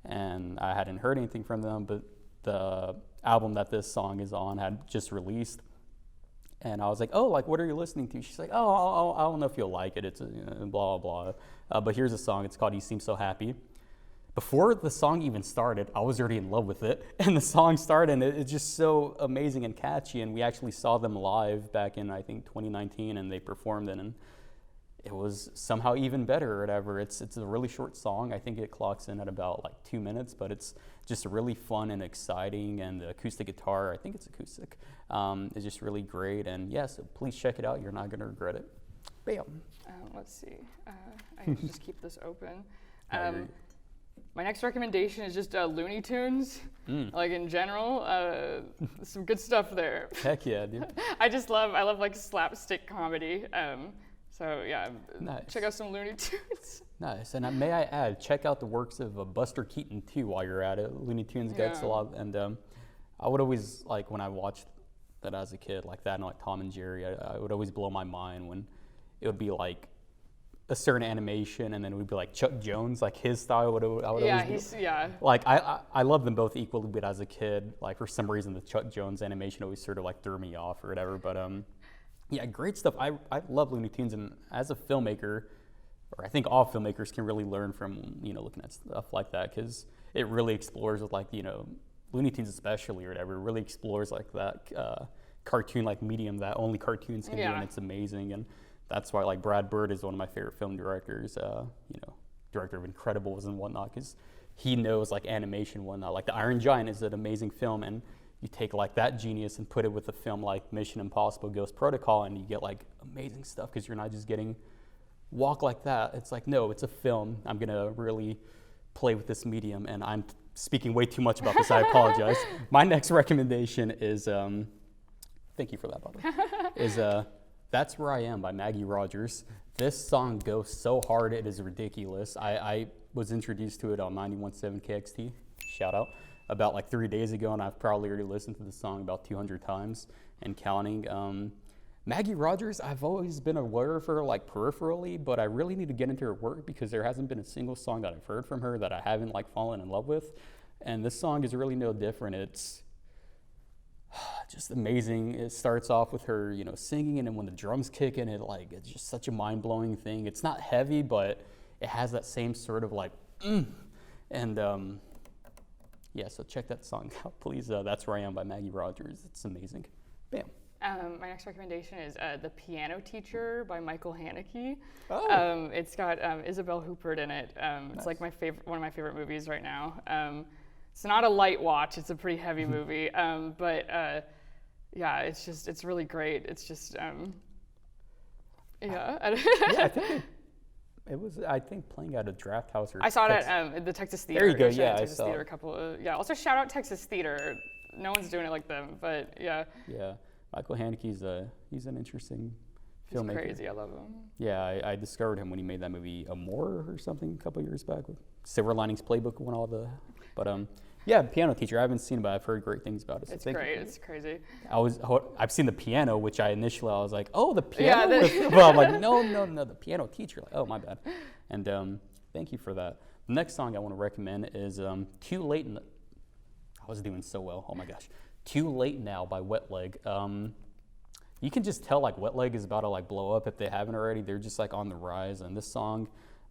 And I hadn't heard anything from them, but the album that this song is on had just released, and I was like, oh, like what are you listening to? She's like, oh, I don't know if you'll like it, it's blah blah blah, but here's a song, it's called You Seem So Happy. Before the song even started, I was already in love with it, and the song started, and it's just so amazing and catchy. And we actually saw them live back in, I think, 2019, and they performed it, and it was somehow even better or whatever. It's a really short song. I think it clocks in at about like 2 minutes, but it's just really fun and exciting, and the acoustic guitar, I think it's acoustic, is just really great. And yeah, so please check it out. You're not gonna regret it. Bam. Let's see. I need to just keep this open. My next recommendation is just Looney Tunes, like in general. Some good stuff there. Heck yeah, dude. I love like slapstick comedy. So yeah, Nice. check out some Looney Tunes. Nice. And may I add, check out the works of Buster Keaton too while you're at it. Looney Tunes gets a lot, and I would always, like when I watched that as a kid, like that and like Tom and Jerry, I would always blow my mind when it would be like a certain animation, and then it would be like Chuck Jones, like his style would always be. Like I love them both equally, but as a kid, like for some reason the Chuck Jones animation always sort of like threw me off or whatever. But yeah, great stuff. I love Looney Tunes, and as a filmmaker, or I think all filmmakers can really learn from looking at stuff like that, because it really explores with like Looney Tunes especially or whatever. It really explores like that cartoon like medium that only cartoons can do, and it's amazing. And that's why like Brad Bird is one of my favorite film directors. Director of Incredibles and whatnot, because he knows like animation and whatnot. Like The Iron Giant is an amazing film, and you take like that genius and put it with a film like Mission Impossible Ghost Protocol, and you get like amazing stuff, because you're not just getting walk like that. It's like, no, it's a film. I'm gonna really play with this medium, and I'm speaking way too much about this. I apologize. My next recommendation is, thank you for that, by the way, is That's Where I Am by Maggie Rogers. This song goes so hard, it is ridiculous. I was introduced to it on 91.7 KXT, shout out, about like 3 days ago, and I've probably already listened to the song about 200 times and counting. Maggie Rogers, I've always been aware of her like peripherally, but I really need to get into her work, because there hasn't been a single song that I've heard from her that I haven't like fallen in love with. And this song is really no different. It's just amazing. It starts off with her, singing, and then when the drums kick in, it's just such a mind-blowing thing. It's not heavy, but it has that same sort of like, and yeah, so check that song out, please. That's Where I Am by Maggie Rogers. It's amazing. Bam. My next recommendation is The Piano Teacher by Michael Haneke. Oh. It's got Isabelle Huppert in it. It's Nice. like one of my favorite movies right now. It's not a light watch. It's a pretty heavy movie. But yeah, it's really great. It's just, yeah. Yeah, it was, I think, playing at a draft house. Or I saw it at the Texas Theater. There you go, Yeah, I Texas saw Theater, it. Also shout out Texas Theater. No one's doing it like them, but yeah. Yeah, Michael Haneke's he's an interesting filmmaker. He's crazy, I love him. Yeah, I discovered him when he made that movie Amour or something a couple years back with Silver Linings Playbook won all the, but yeah, Piano Teacher. I haven't seen it, but I've heard great things about it. So It's great. It's crazy. I've seen the piano, which I was like, oh, the piano. Well, I'm like, no, the Piano Teacher. Like, oh, my bad. And thank you for that. The next song I want to recommend is Too Late. I was doing so well. Oh my gosh. Too Late Now by Wet Leg. You can just tell like Wet Leg is about to like blow up if they haven't already. They're just like on the rise. And this song,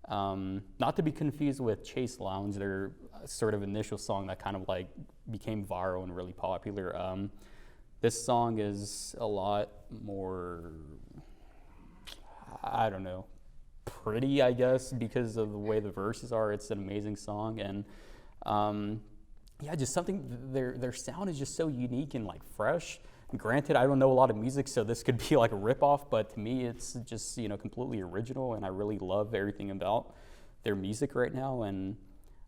not to be confused with Chase Lounge, their sort of initial song that kind of like became viral and really popular. This song is a lot more, I don't know, pretty, I guess, because of the way the verses are. It's an amazing song. And yeah, just something, their sound is just so unique and like fresh. Granted, I don't know a lot of music, so this could be like a ripoff, but to me, it's just, completely original, and I really love everything about their music right now. And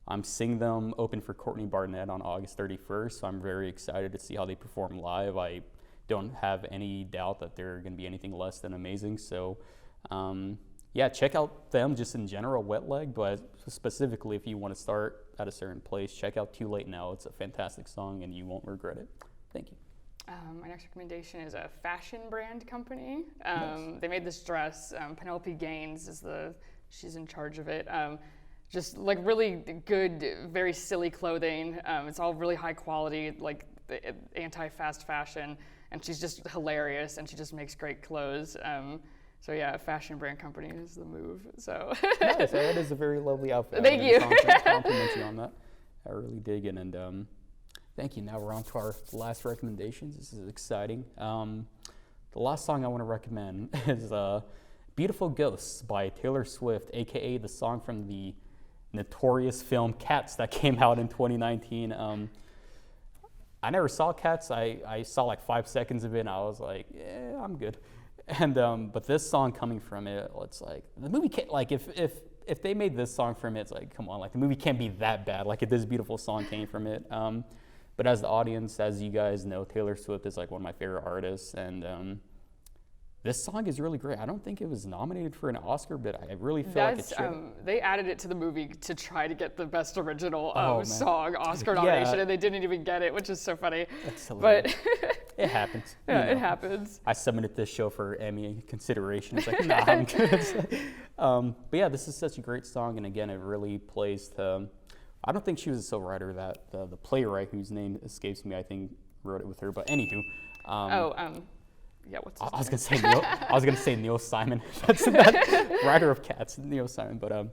I'm seeing them open for Courtney Barnett on August 31st, so I'm very excited to see how they perform live. I don't have any doubt that they're going to be anything less than amazing. So, yeah, check out them just in general, Wet Leg, but specifically if you want to start at a certain place, check out Too Late Now. It's a fantastic song, and you won't regret it. Thank you. My next recommendation is a fashion brand company. Nice. They made this dress. Penelope Gaines she's in charge of it. Just like really good, very silly clothing. It's all really high quality, like anti-fast fashion, and she's just hilarious, and she just makes great clothes. So yeah, a fashion brand company is the move. So nice. That is a very lovely outfit. Thank you. Compliment you on that. I really dig it, and thank you. Now we're on to our last recommendations. This is exciting. The last song I want to recommend is "Beautiful Ghosts" by Taylor Swift, aka the song from the notorious film Cats that came out in 2019. I never saw Cats. I saw like 5 seconds of it, and I was like, yeah, I'm good. And but this song coming from it, it's like the movie can't, like if they made this song from it, it's like, come on, like the movie can't be that bad. Like if this beautiful song came from it. But as the audience, as you guys know, Taylor Swift is like one of my favorite artists, and this song is really great. I don't think it was nominated for an Oscar, but I really feel like it should. They added it to the movie to try to get the best original song Oscar Yeah. nomination, and they didn't even get it, which is so funny. That's hilarious. But It happens. yeah, it happens. I submitted this show for Emmy consideration. It's like, nah, I'm good. But yeah, this is such a great song, and again, it really plays to. I don't think she was a sole writer. That the playwright whose name escapes me, I think, wrote it with her. But anywho. Yeah, what's his I was name? gonna say Neil. I was gonna say Neil Simon. That's that writer of Cats, Neil Simon. But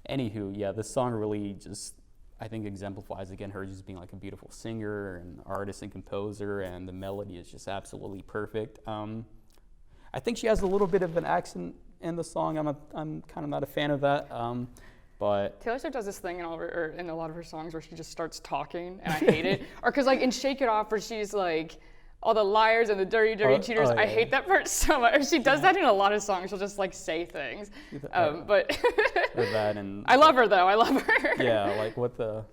anywho, yeah, this song really just, I think, exemplifies again her just being like a beautiful singer and artist and composer, and the melody is just absolutely perfect. I think she has a little bit of an accent in the song. I'm kind of not a fan of that. But Taylor Swift does this thing in a lot of her songs where she just starts talking, and I hate it. Or because like in Shake It Off, where she's like, all the liars and the dirty cheaters. yeah. I hate that part so much. She does that in a lot of songs. She'll just like say things. But or that and I love her though. I love her. yeah, like what the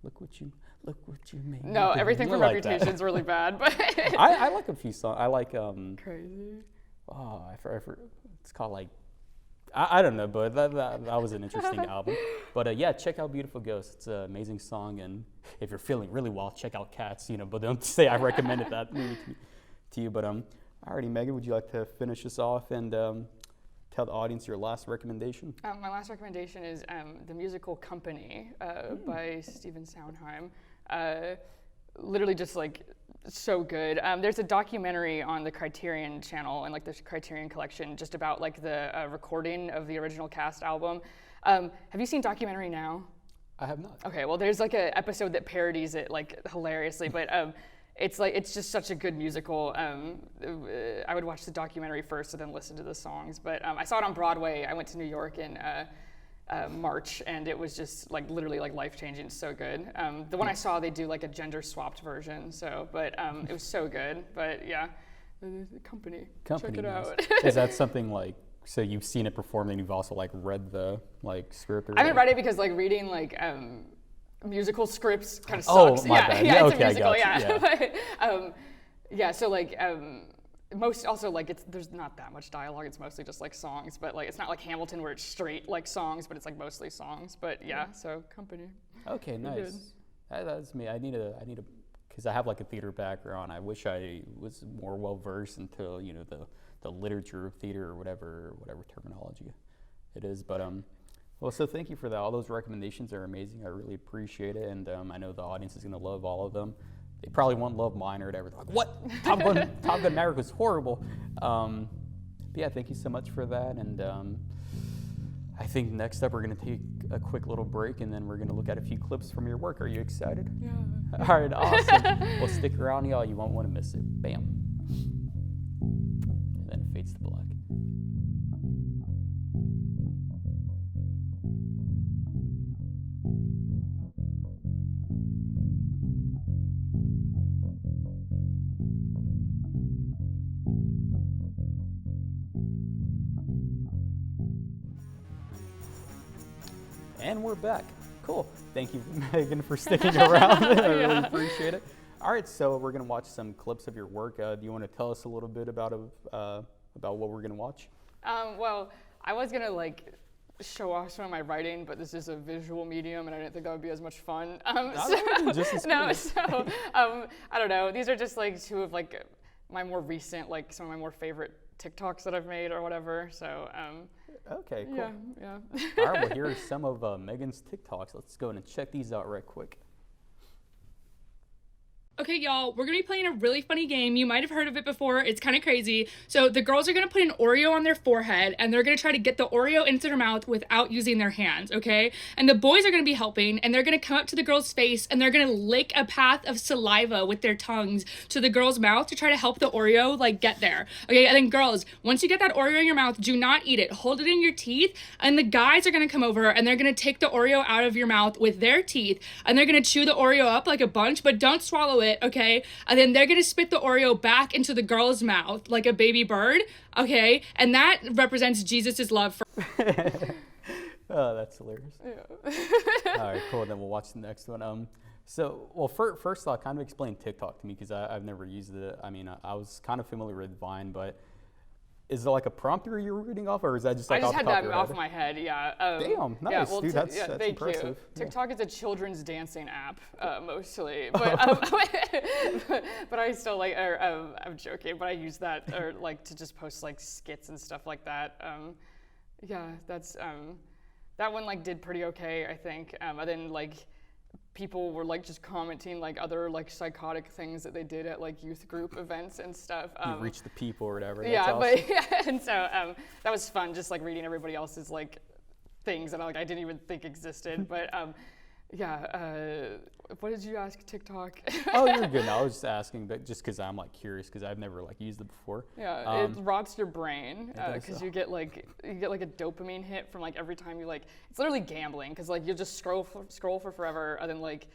look what you made. No, everything from Reputation is really bad. But I like a few songs. I like crazy. Oh, I forgot. It's called like I don't know, but that was an interesting album. But yeah, check out Beautiful Ghost. It's an amazing song, and if you're feeling really wild, check out Cats. But don't say I recommended that movie to you. But alrighty, Megan, would you like to finish us off and tell the audience your last recommendation? My last recommendation is the musical Company by Stephen Sondheim. Literally just like so good. There's a documentary on the Criterion channel and like the Criterion collection just about like the recording of the original cast album. Have you seen Documentary Now? I have not. Okay, well there's like an episode that parodies it like hilariously, but it's just such a good musical. I would watch the documentary first and then listen to the songs. But I saw it on Broadway. I went to New York in March, and it was just like literally like life-changing. So good. The one I saw, they do like a gender-swapped version. But it was so good. But yeah, the Company. Check it Nice. out. Is that something like? So you've seen it performed, and you've also like read the like script? Or I haven't read it because like reading like musical scripts kind of Oh, sucks. my bad. Yeah, Yeah, it's okay, I a musical. got you. Yeah. But, yeah. So like most also like there's not that much dialogue. It's mostly just like songs, but like it's not like Hamilton where it's straight like songs, but it's like mostly songs. But yeah, so Company. Okay, nice. That's me. I need to, because I have like a theater background. I wish I was more well versed into the literature of theater or whatever terminology it is. But well, so thank you for that. All those recommendations are amazing. I really appreciate it, and I know the audience is gonna love all of them. They probably won't love mine or whatever. They're like, what? Top Gun Maverick was horrible. But yeah, thank you so much for that. And I think next up we're going to take a quick little break, and then we're going to look at a few clips from your work. Are you excited? Yeah. All right, awesome. Well, stick around, y'all. You won't want to miss it. Bam. And then it fades to black. And we're back. Cool. Thank you, Megan, for sticking around. I really appreciate it. All right, so we're going to watch some clips of your work. Do you want to tell us a little bit about what we're going to watch? Well, I was going to like show off some of my writing, but this is a visual medium, and I didn't think that would be as much fun. I don't know. These are just like two of like my more recent, like some of my more favorite TikToks that I've made or whatever. So. Okay, cool. Yeah. All right, well, here are some of Megan's TikToks. Let's go and check these out right quick. Okay, y'all, we're gonna be playing a really funny game. You might have heard of it before. It's kind of crazy. So the girls are gonna put an Oreo on their forehead, and they're gonna try to get the Oreo into their mouth without using their hands, okay? And the boys are gonna be helping, and they're gonna come up to the girl's face, and they're gonna lick a path of saliva with their tongues to the girl's mouth to try to help the Oreo, like, get there. Okay, and then girls, once you get that Oreo in your mouth, do not eat it. Hold it in your teeth, and the guys are gonna come over, and they're gonna take the Oreo out of your mouth with their teeth, and they're gonna chew the Oreo up like a bunch, but don't swallow it, okay? And then they're gonna spit the Oreo back into the girl's mouth like a baby bird, okay? And that represents Jesus's love for. Oh, that's hilarious. Yeah. All right, cool. Then we'll watch the next one. So, well, first I'll kind of explain TikTok to me because I've never used it. I mean, I was kind of familiar with Vine, but is it like a prompter you're reading off, or is that just like I just off had the top that of off your my head, yeah. Damn, nice, yeah, well, dude. That's thank impressive. You. TikTok is a children's dancing app, mostly. But but I still like. I'm joking, but I use that or like to just post like skits and stuff like that. Yeah, that's that one like did pretty okay, I think. And then like people were like just commenting like other like psychotic things that they did at like youth group events and stuff. You reach the people or whatever. That's yeah, awesome. but yeah, and so that was fun, just like reading everybody else's like things that I didn't even think existed. But what did you ask? TikTok? Oh, you're good. No, I was just asking, but just because I'm like curious because I've never like used it before. Yeah, it rots your brain because you get like a dopamine hit from like every time you like. It's literally gambling because like you'll just scroll for forever and then like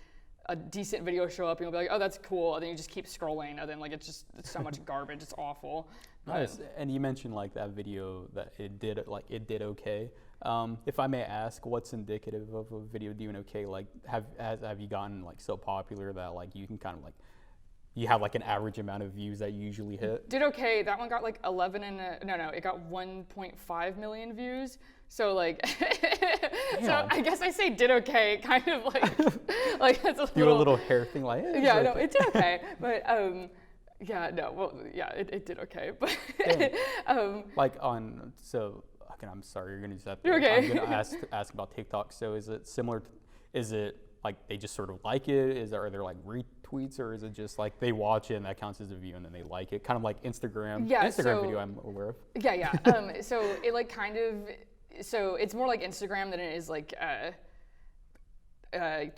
a decent video show up and you'll be like, oh, that's cool, and then you just keep scrolling and then like it's so much garbage. It's awful. Nice. And you mentioned like that video that it did okay. If I may ask, what's indicative of a video doing okay? Like, have you gotten like so popular that like you can kind of like you have like an average amount of views that you usually hit? Did okay. That one got like 11 and it got 1.5 million views. So like, so I guess I say did okay, kind of like that's do a little hair thing like. Yeah, no, it did okay, but it did okay, but like on so. I'm sorry, you're gonna just have to. You're okay. I'm gonna ask about TikTok. So is it similar? Is it like they just sort of like it? Are there like retweets, or is it just like they watch it and that counts as a view and then they like it? Kind of like Instagram. Yeah, Instagram video I'm aware of. Yeah. So it like kind of. So it's more like Instagram than it is like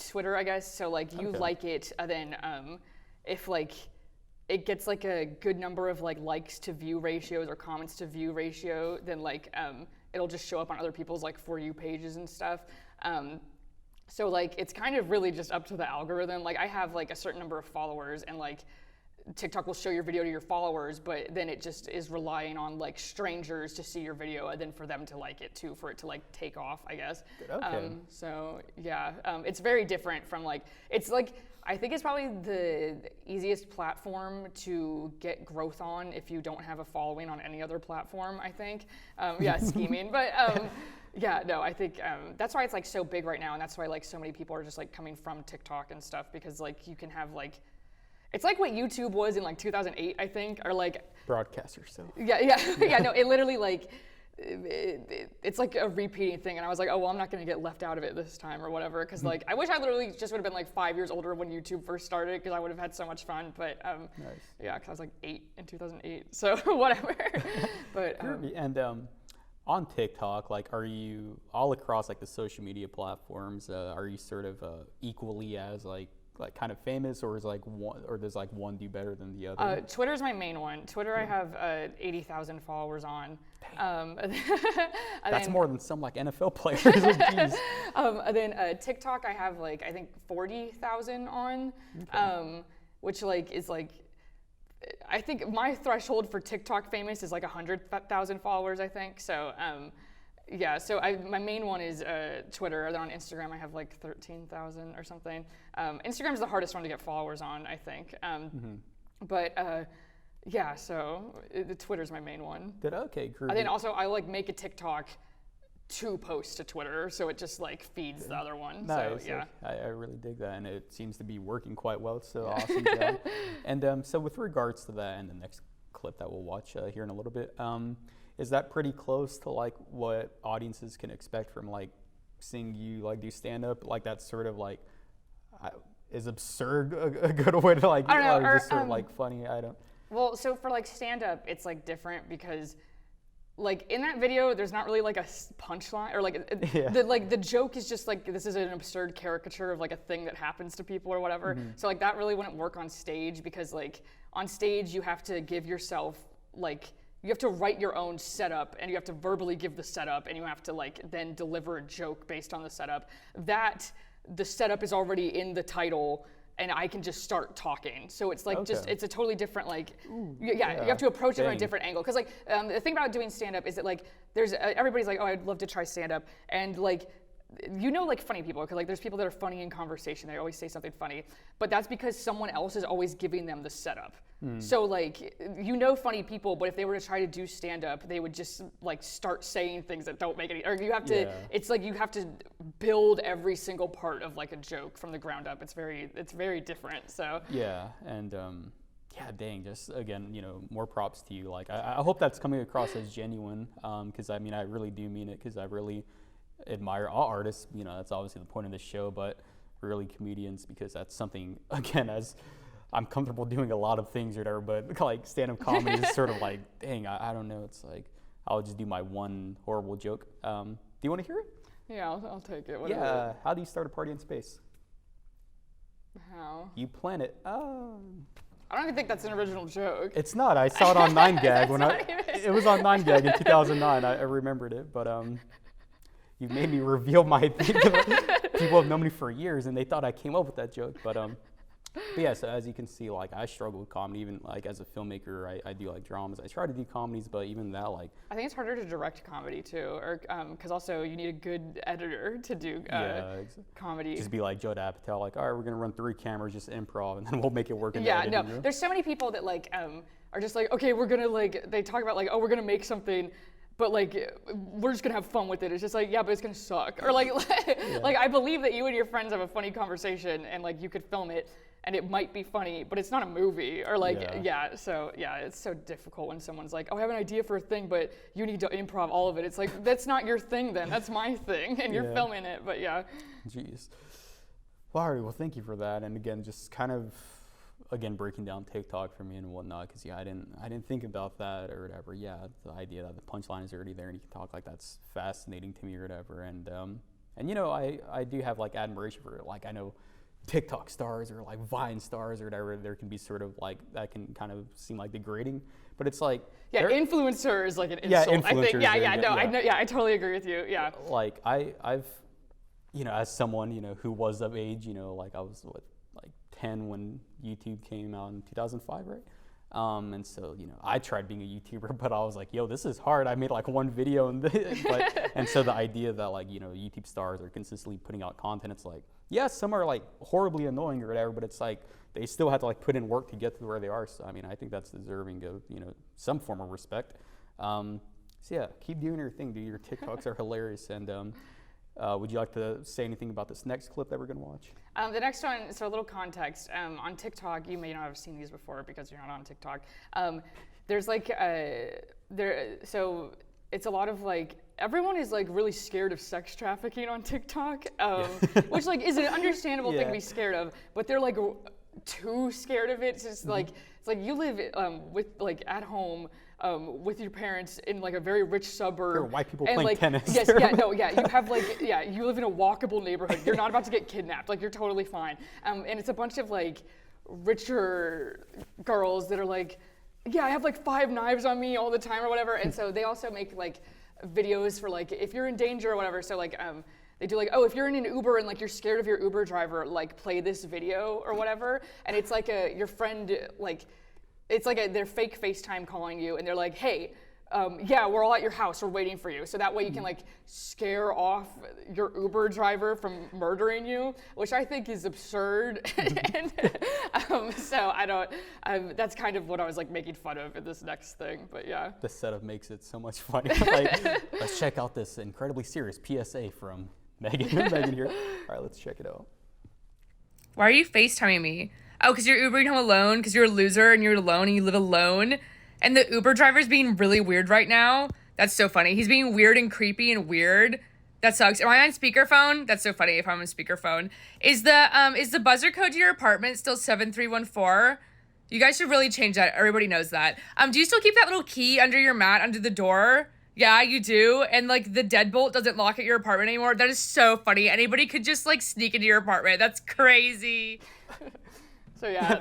Twitter, I guess. So like you like it, and then if like it gets like a good number of like likes to view ratios or comments to view ratio, then like it'll just show up on other people's like For You pages and stuff. So like it's kind of really just up to the algorithm. Like I have like a certain number of followers, and like TikTok will show your video to your followers, but then it just is relying on like strangers to see your video and then for them to like it too, for it to like take off, I guess. Okay. So yeah, it's very different from like, it's like, I think it's probably the easiest platform to get growth on if you don't have a following on any other platform, I think. Yeah, scheming, but yeah, no, I think that's why it's like so big right now, and that's why like so many people are just like coming from TikTok and stuff, because like you can have like, it's like what YouTube was in like 2008, I think, or like Broadcaster stuff. yeah. No, it literally like it's like a repeating thing, and I was like, oh well, I'm not gonna get left out of it this time or whatever, because like I wish I literally just would have been like 5 years older when YouTube first started, because I would have had so much fun. But Nice. yeah, because I was like 8 in 2008, so whatever. But And on TikTok, like, are you all across like the social media platforms? Are you sort of equally as like kind of famous, or is like one, or does like one do better than the other? Twitter's my main one. Twitter, I have 80,000 followers on. That's more than some like NFL players. Jeez. And then TikTok, I have like I think 40,000 on, which like is like, I think my threshold for TikTok famous is like 100,000 followers, I think. So yeah, so my main one is Twitter. Then on Instagram, I have like 13,000 or something. Instagram's the hardest one to get followers on, I think. But yeah, so the Twitter's my main one. Okay, great. And then also I like make a TikTok to post to Twitter, so it just like feeds the other one. Nice. So yeah. I really dig that, and it seems to be working quite well. So awesome job. And so with regards to that, and the next clip that we'll watch here in a little bit, is that pretty close to like what audiences can expect from like seeing you like do stand up? Like that's sort of like is absurd a good way to like, I don't know, or just sort of like funny? I don't. Well, so for like stand up, it's like different because like in that video, there's not really like a punchline or like the joke is just like this is an absurd caricature of like a thing that happens to people or whatever. So like that really wouldn't work on stage, because like on stage you have to give yourself like, you have to write your own setup, and you have to verbally give the setup, and you have to like then deliver a joke based on the setup. That the setup is already in the title, and I can just start talking. So it's like just, it's a totally different like, you have to approach it from a different angle. Cause like the thing about doing stand-up is that like, there's, everybody's like, oh, I'd love to try stand-up. And like, you know, like funny people, cause like there's people that are funny in conversation. They always say something funny, but that's because someone else is always giving them the setup. So like, you know, funny people, but if they were to try to do stand-up, they would just like start saying things that don't make any, or you have to, it's like you have to build every single part of like a joke from the ground up. It's very different, so. Yeah, and yeah, dang, just again, you know, more props to you. Like, I hope that's coming across as genuine, because I mean, I really do mean it, because I really admire all artists. You know, that's obviously the point of this show, but really comedians, because that's something, again, as I'm comfortable doing a lot of things or whatever, but like stand-up comedy is sort of like, dang, I don't know. It's like, I'll just do my one horrible joke. Do you want to hear it? Yeah, I'll take it. Whatever. Yeah, how do you start a party in space? How? You plan it. I don't even think that's an original joke. It's not. I saw it on 9gag it was on 9gag in 2009. I remembered it, but you made me reveal my thing. People have known me for years, and they thought I came up with that joke, but yeah, so as you can see, like, I struggle with comedy. Even like as a filmmaker, I do like dramas. I try to do comedies, but even that, like, I think it's harder to direct comedy too, or because also you need a good editor to do comedy. Just be like Joe Apatow, like, all right, we're gonna run 3 cameers, just improv, and then we'll make it work. In yeah, the no, editing room. there's so many people that like are just like, okay, we're gonna like, they talk about like, oh, we're gonna make something, but like we're just gonna have fun with it. It's just like, yeah, but it's gonna suck. Or like, like I believe that you and your friends have a funny conversation, and like you could film it, and it might be funny, but it's not a movie. Or like, so yeah, it's so difficult when someone's like, oh, I have an idea for a thing, but you need to improv all of it. It's like, that's not your thing then, that's my thing, and you're filming it, but yeah. Jeez. Well, all right, well, thank you for that. And again, just kind of, again, breaking down TikTok for me and whatnot, because I didn't think about that or whatever. Yeah, the idea that the punchline is already there and you can talk like that's fascinating to me or whatever. And you know, I do have like admiration for it. Like, I know TikTok stars or like Vine stars or whatever, there can be sort of like, that can kind of seem like degrading, but it's like, influencer is like an insult. I think, I totally agree with you. Yeah. Like I've, you know, as someone, you know, who was of age, you know, like I was like 10 when YouTube came out in 2005, right? And so, I tried being a YouTuber, but I was like, yo, this is hard. I made like one video and so the idea that like, YouTube stars are consistently putting out content, it's like, yeah, some are like horribly annoying or whatever, but it's like, they still have to like put in work to get to where they are. So, I mean, I think that's deserving of, some form of respect. So yeah, keep doing your thing, dude. Your TikToks are hilarious. And would you like to say anything about this next clip that we're gonna watch? The next one, so a little context. On TikTok, you may not have seen these before because you're not on TikTok. There's like, so it's a lot of like, everyone is like really scared of sex trafficking on TikTok, which like is an understandable thing to be scared of, but they're like too scared of it. It's just like, it's like you live with like at home with your parents in like a very rich suburb. There are white people and playing like, tennis. Yes, you have like, you live in a walkable neighborhood. You're not about to get kidnapped. Like, you're totally fine. And it's a bunch of like richer girls that are like, I have like 5 knives on me all the time or whatever. And so they also make like videos for like, if you're in danger or whatever. So like, they do like, oh, if you're in an Uber and like you're scared of your Uber driver, like play this video or whatever. And it's like your friend, like, it's like their fake FaceTime calling you, and they're like, hey, we're all at your house, we're waiting for you. So that way you can like scare off your Uber driver from murdering you, which I think is absurd. And, so I don't, that's kind of what I was like making fun of in this next thing, but yeah. The setup makes it so much funny. Like, let's check out this incredibly serious PSA from Megan here. All right, let's check it out. Why are you FaceTiming me? Oh, because you're Ubering home alone, because you're a loser and you're alone and you live alone. And the Uber driver's being really weird right now. That's so funny. He's being weird and creepy and weird. That sucks. Am I on speakerphone? That's so funny if I'm on speakerphone. Is the buzzer code to your apartment still 7314? You guys should really change that. Everybody knows that. Do you still keep that little key under your mat under the door? Yeah, you do. And like the deadbolt doesn't lock at your apartment anymore. That is so funny. Anybody could just like sneak into your apartment. That's crazy. So yeah.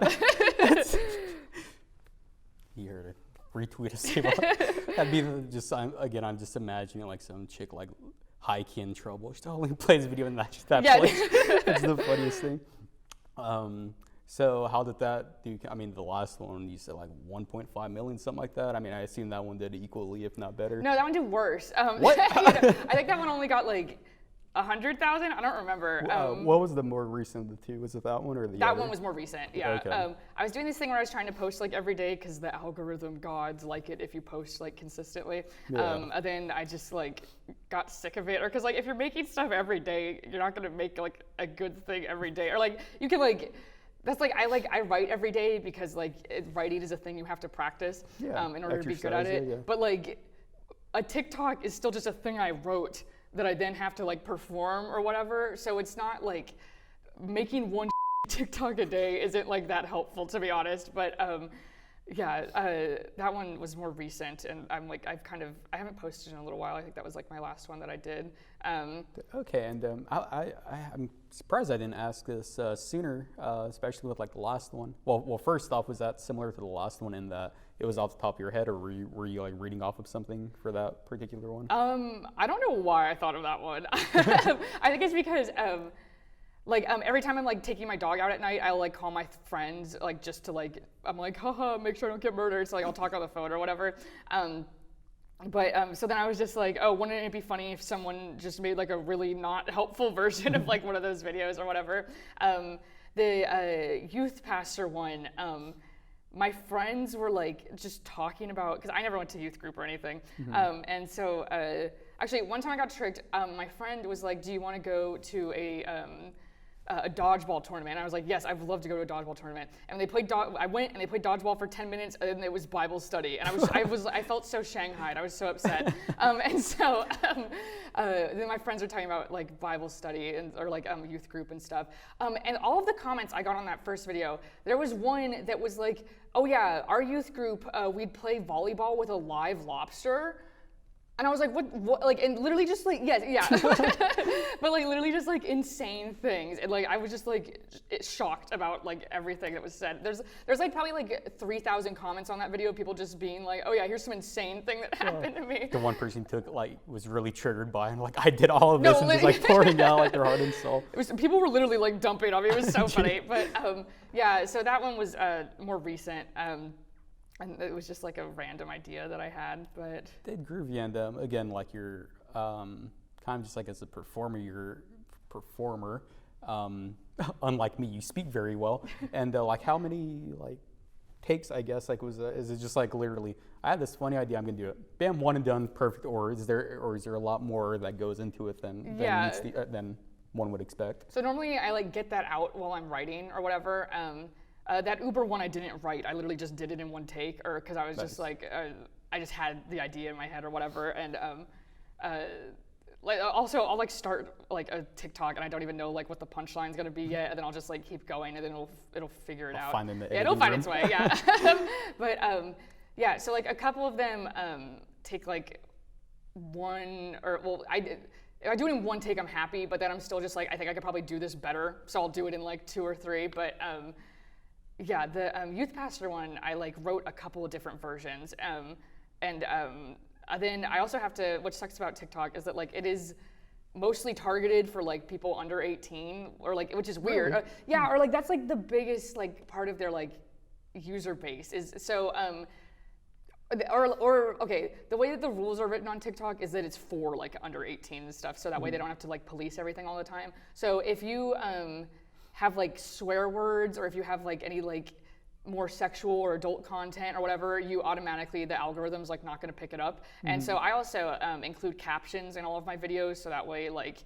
You heard it. Retweet us. That'd be I'm just imagining like some chick like high key in trouble. She only plays video and that's just that place. It's the funniest thing. So how did that do? I mean, the last one you said like 1.5 million, something like that. I mean, I assume that one did equally, if not better. No, that one did worse. What? I think that one only got like 100,000. I don't remember. What was the more recent of the two? Was it that one or the other? That one was more recent. Yeah. Okay. I was doing this thing where I was trying to post like every day because the algorithm gods like it if you post like consistently. Yeah. And then I just like got sick of it, or because like if you're making stuff every day, you're not gonna make like a good thing every day, or like you can like. That's like I write every day because like writing is a thing you have to practice in order to be good at it. Yeah. But like a TikTok is still just a thing I wrote that I then have to like perform or whatever. So it's not like making one TikTok a day isn't like that helpful, to be honest. But that one was more recent, and I'm like I haven't posted in a little while. I think that was like my last one that I did. Okay, and I'm surprised I didn't ask this sooner, especially with like the last one. Well, first off, was that similar to the last one in that it was off the top of your head, or were you like reading off of something for that particular one? I don't know why I thought of that one. I think it's because every time I'm like taking my dog out at night, I'll like call my friends like just to like I'm like haha, make sure I don't get murdered. So like I'll talk on the phone or whatever. So then I was just like, oh, wouldn't it be funny if someone just made like a really not helpful version of like one of those videos or whatever. The youth pastor one, my friends were like just talking about, because I never went to youth group or anything. Mm-hmm. And so actually one time I got tricked. My friend was like, do you want to go to a dodgeball tournament? And I was like, yes, I would love to go to a dodgeball tournament. And they played I went and they played dodgeball for 10 minutes, and then it was Bible study. And I felt so shanghaied. I was so upset. Then my friends were talking about like Bible study or like youth group and stuff. And all of the comments I got on that first video, there was one that was like, oh yeah, our youth group, we'd play volleyball with a live lobster. And I was like, what, like, and literally just like, yeah, but like literally just like insane things. And like, I was just like shocked about like everything that was said. There's like probably like 3,000 comments on that video, people just being like, oh yeah, here's some insane thing that happened to me. The one person was really triggered by, and like, I did all of this, and just like pouring out like their heart and soul. People were literally like dumping on me. It was so funny. But yeah, so that one was more recent. And it was just like a random idea that I had, but Did groovy, and again, like you're kind of just like as a performer, unlike me, you speak very well, and like how many like takes, I guess, like is it just like literally, I have this funny idea, I'm gonna do it, bam, one and done, perfect, or is there a lot more that goes into it than one would expect? So normally I like get that out while I'm writing or whatever. That Uber one I didn't write. I literally just did it in one take, or because I was just like, I just had the idea in my head or whatever. And like also I'll like start like a TikTok and I don't even know like what the punchline's gonna be yet, and then I'll just like keep going, and then it'll figure it out. It'll find its way. Yeah. But yeah. So like a couple of them take like one, or well, if I do it in one take, I'm happy. But then I'm still just like, I think I could probably do this better, so I'll do it in like 2 or 3. But yeah, the youth pastor one, I like wrote a couple of different versions, and then I also have to. What sucks about TikTok is that like it is mostly targeted for like people under 18, or like, which is weird. Really? Yeah, or like that's like the biggest like part of their like user base is so. Okay, the way that the rules are written on TikTok is that it's for like under 18 and stuff, so that way they don't have to like police everything all the time. So if you have like swear words, or if you have like any like more sexual or adult content or whatever, you automatically, the algorithm's like not gonna pick it up. And so I also include captions in all of my videos, so that way like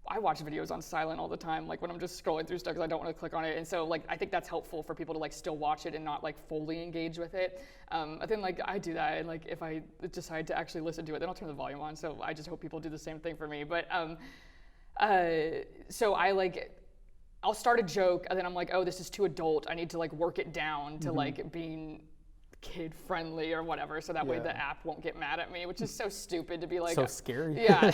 I watch videos on silent all the time, like when I'm just scrolling through stuff because I don't want to click on it. And so like I think that's helpful for people to like still watch it and not like fully engage with it. I think like I do that, and like if I decide to actually listen to it, then I'll turn the volume on. So I just hope people do the same thing for me. But so I'll start a joke, and then I'm like, oh, this is too adult. I need to like work it down to like being kid friendly or whatever, so that way the app won't get mad at me, which is so stupid to be like. So scary. Yeah.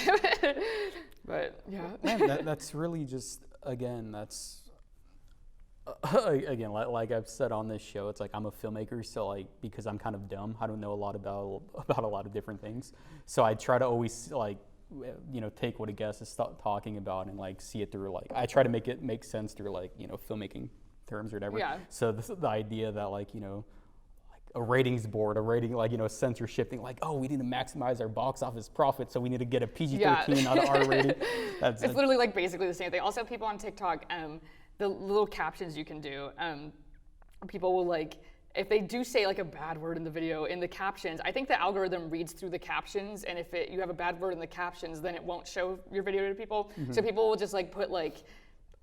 But yeah. Man, that's really just, again, that's again, like I've said on this show, it's like I'm a filmmaker, so like because I'm kind of dumb, I don't know a lot about a lot of different things. So I try to always like, you know, take what a guest is talking about and like see it through, like I try to make it make sense through like, you know, filmmaking terms or whatever. Yeah. So this is the idea that like, you know, like a ratings board, a rating, like, you know, censorship thing, like, oh, we need to maximize our box office profit, so we need to get a PG-13 not an R rating. It's literally like basically the same thing. Also, people on TikTok, the little captions you can do, people will like, if they do say like a bad word in the video, in the captions, I think the algorithm reads through the captions, and if you have a bad word in the captions, then it won't show your video to people. So people will just like put like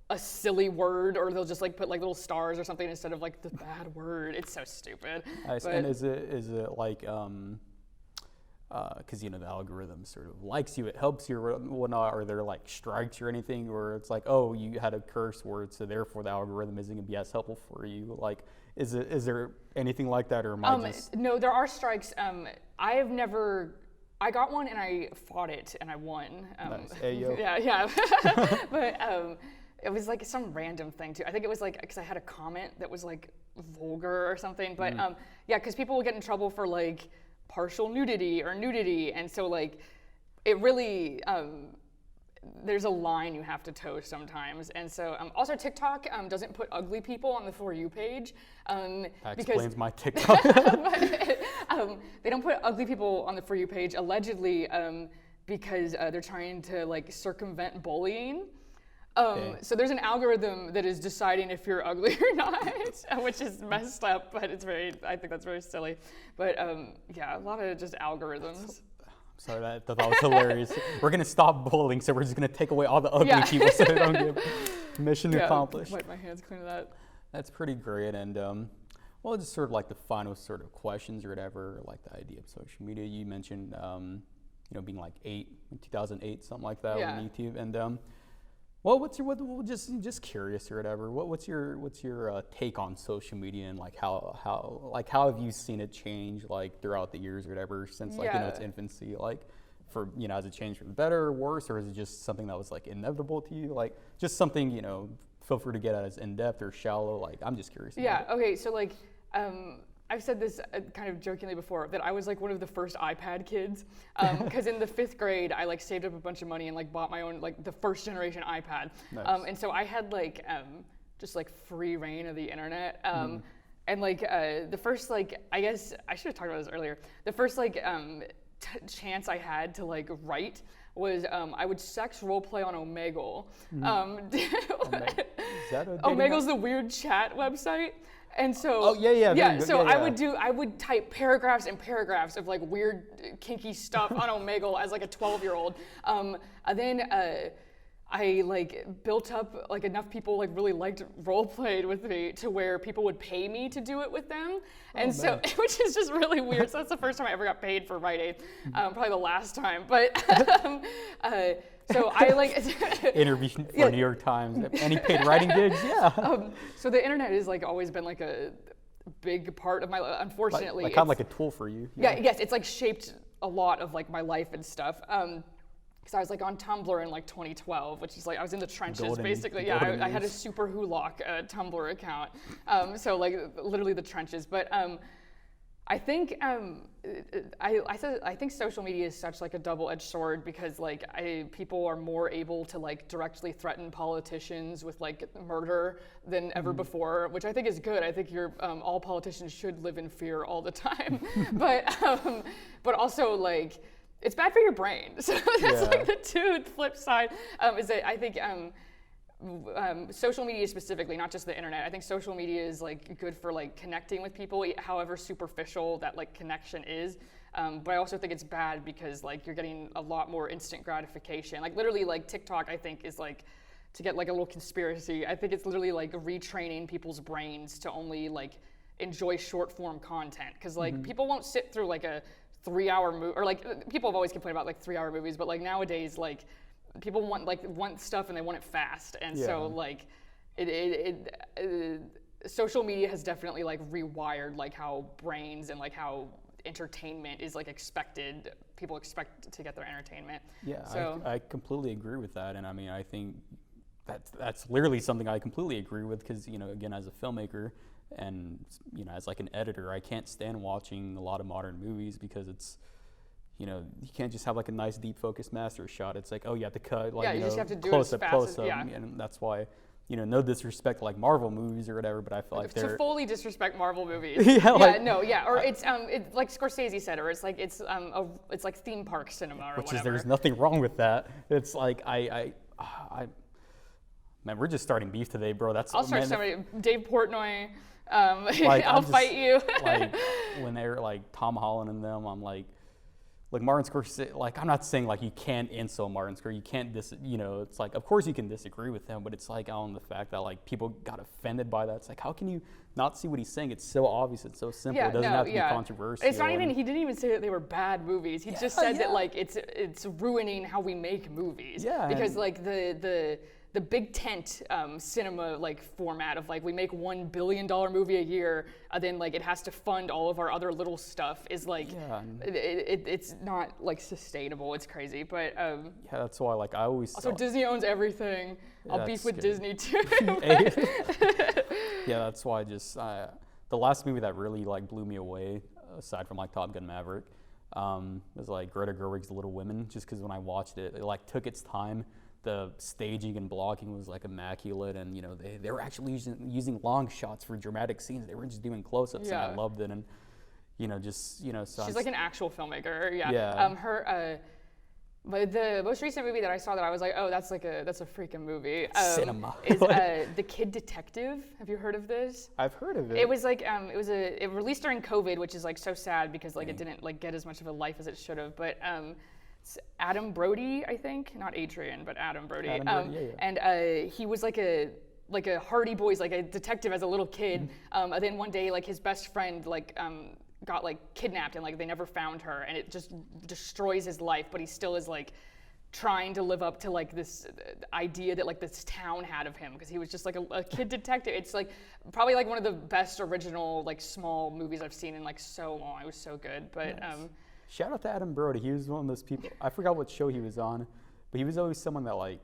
a silly word, or they'll just like put like little stars or something instead of like the bad word. It's so stupid. Nice. And is it like, because you know the algorithm sort of likes you, it helps you or whatnot, or there like strikes or anything, or it's like, oh, you had a curse word, so therefore the algorithm isn't gonna be as helpful for you. Like, is there anything like that, or am I just? No, there are strikes. I got one and I fought it and I won. Nice. Hey, yo. Yeah. But it was like some random thing too. I think it was like because I had a comment that was like vulgar or something. But yeah, because people will get in trouble for like partial nudity or nudity, and so like it really there's a line you have to toe sometimes. And so also TikTok doesn't put ugly people on the For You page. That explains my TikTok. They don't put ugly people on the For You page allegedly because they're trying to like circumvent bullying. So there's an algorithm that is deciding if you're ugly or not, which is messed up, but I think that's very silly. But yeah, a lot of just algorithms. Sorry, I thought that was hilarious. We're gonna stop bullying, so we're just gonna take away all the ugly people, so they don't get mission accomplished. Wipe my hands clean of that. That's pretty great, and well, just sort of like the final sort of questions or whatever, like the idea of social media. You mentioned, you know, being like 2008, something like that on YouTube, and well, just curious or whatever. What's your take on social media, and like how have you seen it change like throughout the years or whatever since like you know its infancy? Like for, has it changed for the better or worse, or is it just something that was like inevitable to you? Like just something, feel free to get as in-depth or shallow. Like, I'm just curious. Yeah, okay, so like, I've said this kind of jokingly before, that I was like one of the first iPad kids, because in the 5th grade, I like saved up a bunch of money and like bought my own, like the first generation iPad. Nice. And so I had like, just like free reign of the internet. And like the first, like, I guess, I should have talked about this earlier. The first like chance I had to like write was I would sex roleplay on Omegle. Is that a dating Omegle's app? the weird chat website. And so, Oh, yeah, there you go. so Yeah, I would type paragraphs and paragraphs of like weird kinky stuff on Omegle as like a 12-year-old. And then I like built up like enough people like really liked role played with me to where people would pay me to do it with them. And so, which is just really weird. So that's the first time I ever got paid for writing. Probably the last time, but so I like Interview for New York Times. Any paid writing gigs? Yeah. So the internet has like always been like a big part of my life. Unfortunately, Like kind of like a tool for you. yeah, yes, it's like shaped a lot of like my life and stuff. Because I was like on Tumblr in like 2012, which is like I was in the trenches basically. Yeah, I had a super Hulock Tumblr account, so like literally the trenches. But I think I think social media is such like a double-edged sword because like people are more able to like directly threaten politicians with like murder than ever before, which I think is good. I think all politicians should live in fear all the time, but also like. It's bad for your brain. So that's like the flip side. Is that I think social media specifically, not just the internet. I think social media is like good for like connecting with people, however superficial that like connection is. But I also think it's bad because like you're getting a lot more instant gratification. Like literally, like TikTok, I think is like to get like a little conspiracy. I think it's literally like retraining people's brains to only like enjoy short form content because like people won't sit through like a 3-hour movie, or like people have always complained about like 3-hour movies, but like nowadays like people want stuff and they want it fast, and so like social media has definitely like rewired like how brains and like how entertainment is like expected. People expect to get their entertainment. Yeah, so I completely agree with that, and I mean I think that's literally something I completely agree with because again as a filmmaker. And as like an editor, I can't stand watching a lot of modern movies because it's, you can't just have like a nice deep focus master shot. It's like, oh, you have to cut like you just have to do close it up, as close fast up, and that's why no disrespect to like Marvel movies or whatever, but I feel like they're to fully disrespect Marvel movies. Or it's like Scorsese said, or it's like theme park cinema or which whatever. is there's nothing wrong with that. It's like man, we're just starting beef today, bro. I'll start somebody. Dave Portnoy. Like, I'll fight you. Like when they're like Tom Holland and them, I'm like Martin Scorsese. Like I'm not saying like you can't insult Martin Scorsese. You can't it's like of course you can disagree with him, but it's like on the fact that like people got offended by that. It's like how can you not see what he's saying? It's so obvious. It's so simple. It doesn't have to be controversial. It's not even. He didn't even say that they were bad movies. He just said that like it's ruining how we make movies. Yeah. Because like the big tent cinema like format of like we make $1 billion movie a year, then like it has to fund all of our other little stuff is like it's not like sustainable. It's crazy, but that's why like I always also Disney owns everything. I'll beef with Disney too. Yeah, that's why the last movie that really like blew me away, aside from like Top Gun Maverick, was like Greta Gerwig's Little Women. Just because when I watched it, it like took its time. The staging and blocking was like immaculate, and they were actually using long shots for dramatic scenes. They weren't just doing close-ups, and I loved it. And so she's like an actual filmmaker. Yeah. But the most recent movie that I saw that I was like, oh, that's a freaking movie. Cinema. Is The Kid Detective. Have you heard of this? I've heard of it. It was like it released during COVID, which is like so sad because like it didn't like get as much of a life as it should have. But it's Adam Brody, I think, not Adrian, but Adam Brody. And he was like a Hardy Boys, like a detective as a little kid. And then one day, like his best friend, got like kidnapped and like they never found her, and it just destroys his life. But he still is like trying to live up to like this idea that like this town had of him because he was just like a kid detective. It's like probably like one of the best original like small movies I've seen in like so long. It was so good, but. Nice. shout out to Adam Brody. He was one of those people. I forgot what show he was on, but he was always someone that like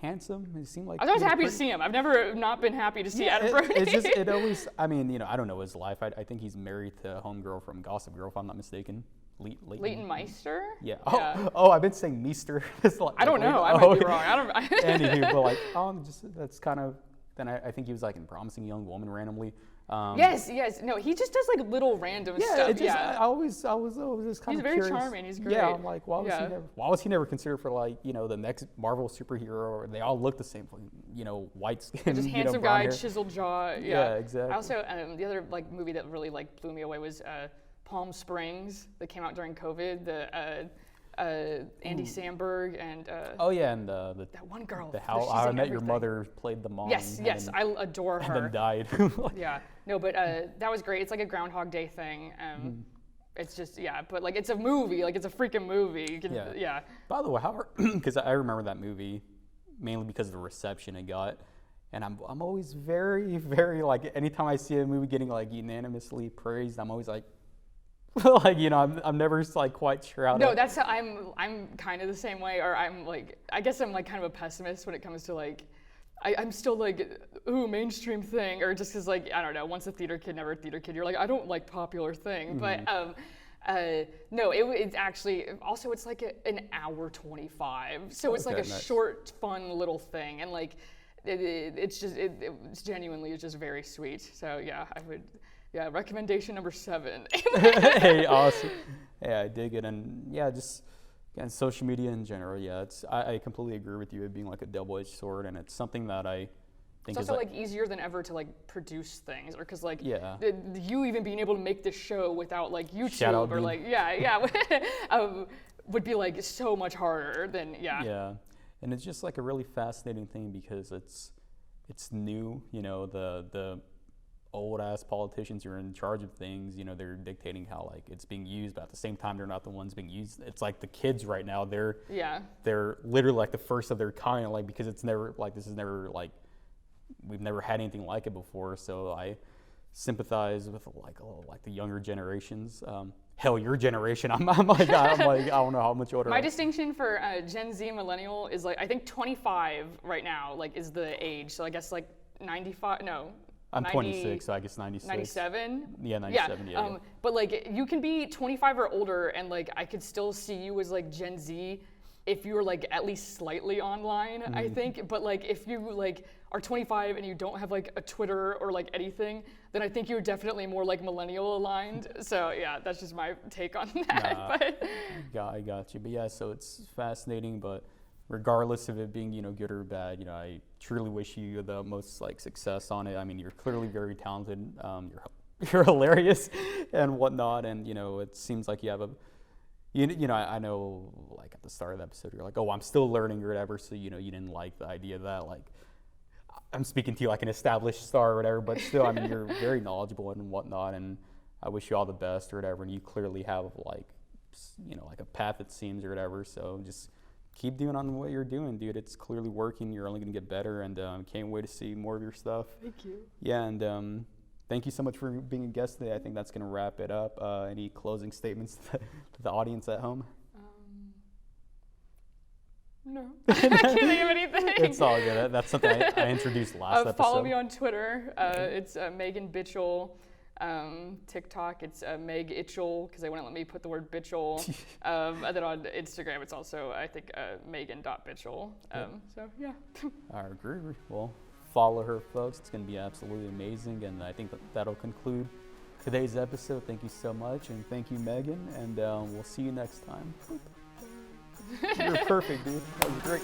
handsome. He seemed like I was always he was happy to pretty- see him. I've never not been happy to see Adam Brody. It's just it always. I mean, you know, I don't know his life. I think he's married to a homegirl from Gossip Girl, if I'm not mistaken. Leighton Meister? Yeah. Yeah. Oh, I've been saying Meester. It's like, I don't know. I oh, might be wrong. I don't. Anywho, but like, just that's kind of. Then I think he was like in Promising Young Woman randomly. Yes. No, he just does like little random Yeah, stuff. it just, I was just kind He's of very curious. charming. He's great. Yeah, I'm like, why Yeah. was he never considered for like, you know, the next Marvel superhero? Or they all look the same, you know, white skin, Just you know, handsome brown guy, hair. chiseled jaw. Yeah, exactly. I also the other like movie that really like blew me away was Palm Springs that came out during COVID. The Andy Samberg and Oh yeah, and the that one girl. How she's I in Met Your everything. Mother played the mom. Yes, and yes, then- I adore her. and then died. Yeah, no, but that was great. It's like a Groundhog Day thing. It's just but like it's a movie, like it's a freaking movie. You can, Yeah. By the way, because I remember that movie mainly because of the reception it got, and I'm always very, very like anytime I see a movie getting like unanimously praised, I'm always like, like, you know, I'm never like quite sure how to. No, that's how I'm kind of the same way, or I'm like I guess I'm like kind of a pessimist when it comes to like. I'm still like, ooh, mainstream thing, or just because like I don't know. Once a theater kid, never a theater kid. You're like, I don't like popular thing, but no, it's actually also it's like an hour 25, so it's like a nice. short, fun little thing, and like it's genuinely it's just very sweet. So yeah, I would. Yeah, recommendation number 7. Hey, awesome. Yeah, I dig it, and yeah, just again, social media in general. Yeah, I completely agree with you. It being like a double-edged sword, and it's something that I think It's is also like easier than ever to like produce things, or because like Yeah. you even being able to make this show without like Shout out YouTube or Dean. like would be like so much harder than Yeah, and it's just like a really fascinating thing because it's new. You know, the old ass politicians who are in charge of things, you know, they're dictating how like it's being used, but at the same time they're not the ones being used. It's like the kids right now, they're literally like the first of their kind, like because it's never like this is never like we've never had anything like it before. So I sympathize with like the younger generations. Hell, your generation. I'm like I don't know how much older. My distinction for Gen Z millennial is like I think 25 right now like is the age. So I guess like 95. No. I'm 90, 26, so I guess 96. 97? Yeah, 97, yeah. But like you can be 25 or older and like I could still see you as like Gen Z if you were like at least slightly online, I think. But like if you like are 25 and you don't have like a Twitter or like anything, then I think you're definitely more like millennial aligned. So yeah, that's just my take on that. I got you. But yeah, so it's fascinating, but regardless of it being, you know, good or bad, you know, I truly wish you the most like success on it. I mean, you're clearly very talented. You're hilarious and whatnot. And, you know, it seems like you have you know, I know like at the start of the episode, you're like, oh, I'm still learning or whatever. So, you know, you didn't like the idea that like, I'm speaking to you like an established star or whatever, but still, I mean, you're very knowledgeable and whatnot. And I wish you all the best or whatever. And you clearly have like, you know, like a path it seems or whatever. So just keep doing on what you're doing, dude. It's clearly working. You're only going to get better, and can't wait to see more of your stuff. Thank you. Yeah, and thank you so much for being a guest today. I think that's going to wrap it up. Any closing statements to the audience at home? No. I can't think of anything. It's all good. That's something I introduced last episode. Follow me on Twitter. It's Megan Bitchell. TikTok, it's Meg Itchell, because they wouldn't let me put the word Bitchell. And then on Instagram, it's also, I think, Megan.Bitchell. So, yeah. I agree. Well, follow her, folks. It's going to be absolutely amazing. And I think that'll conclude today's episode. Thank you so much. And thank you, Megan. And we'll see you next time. You're perfect, dude. That was great.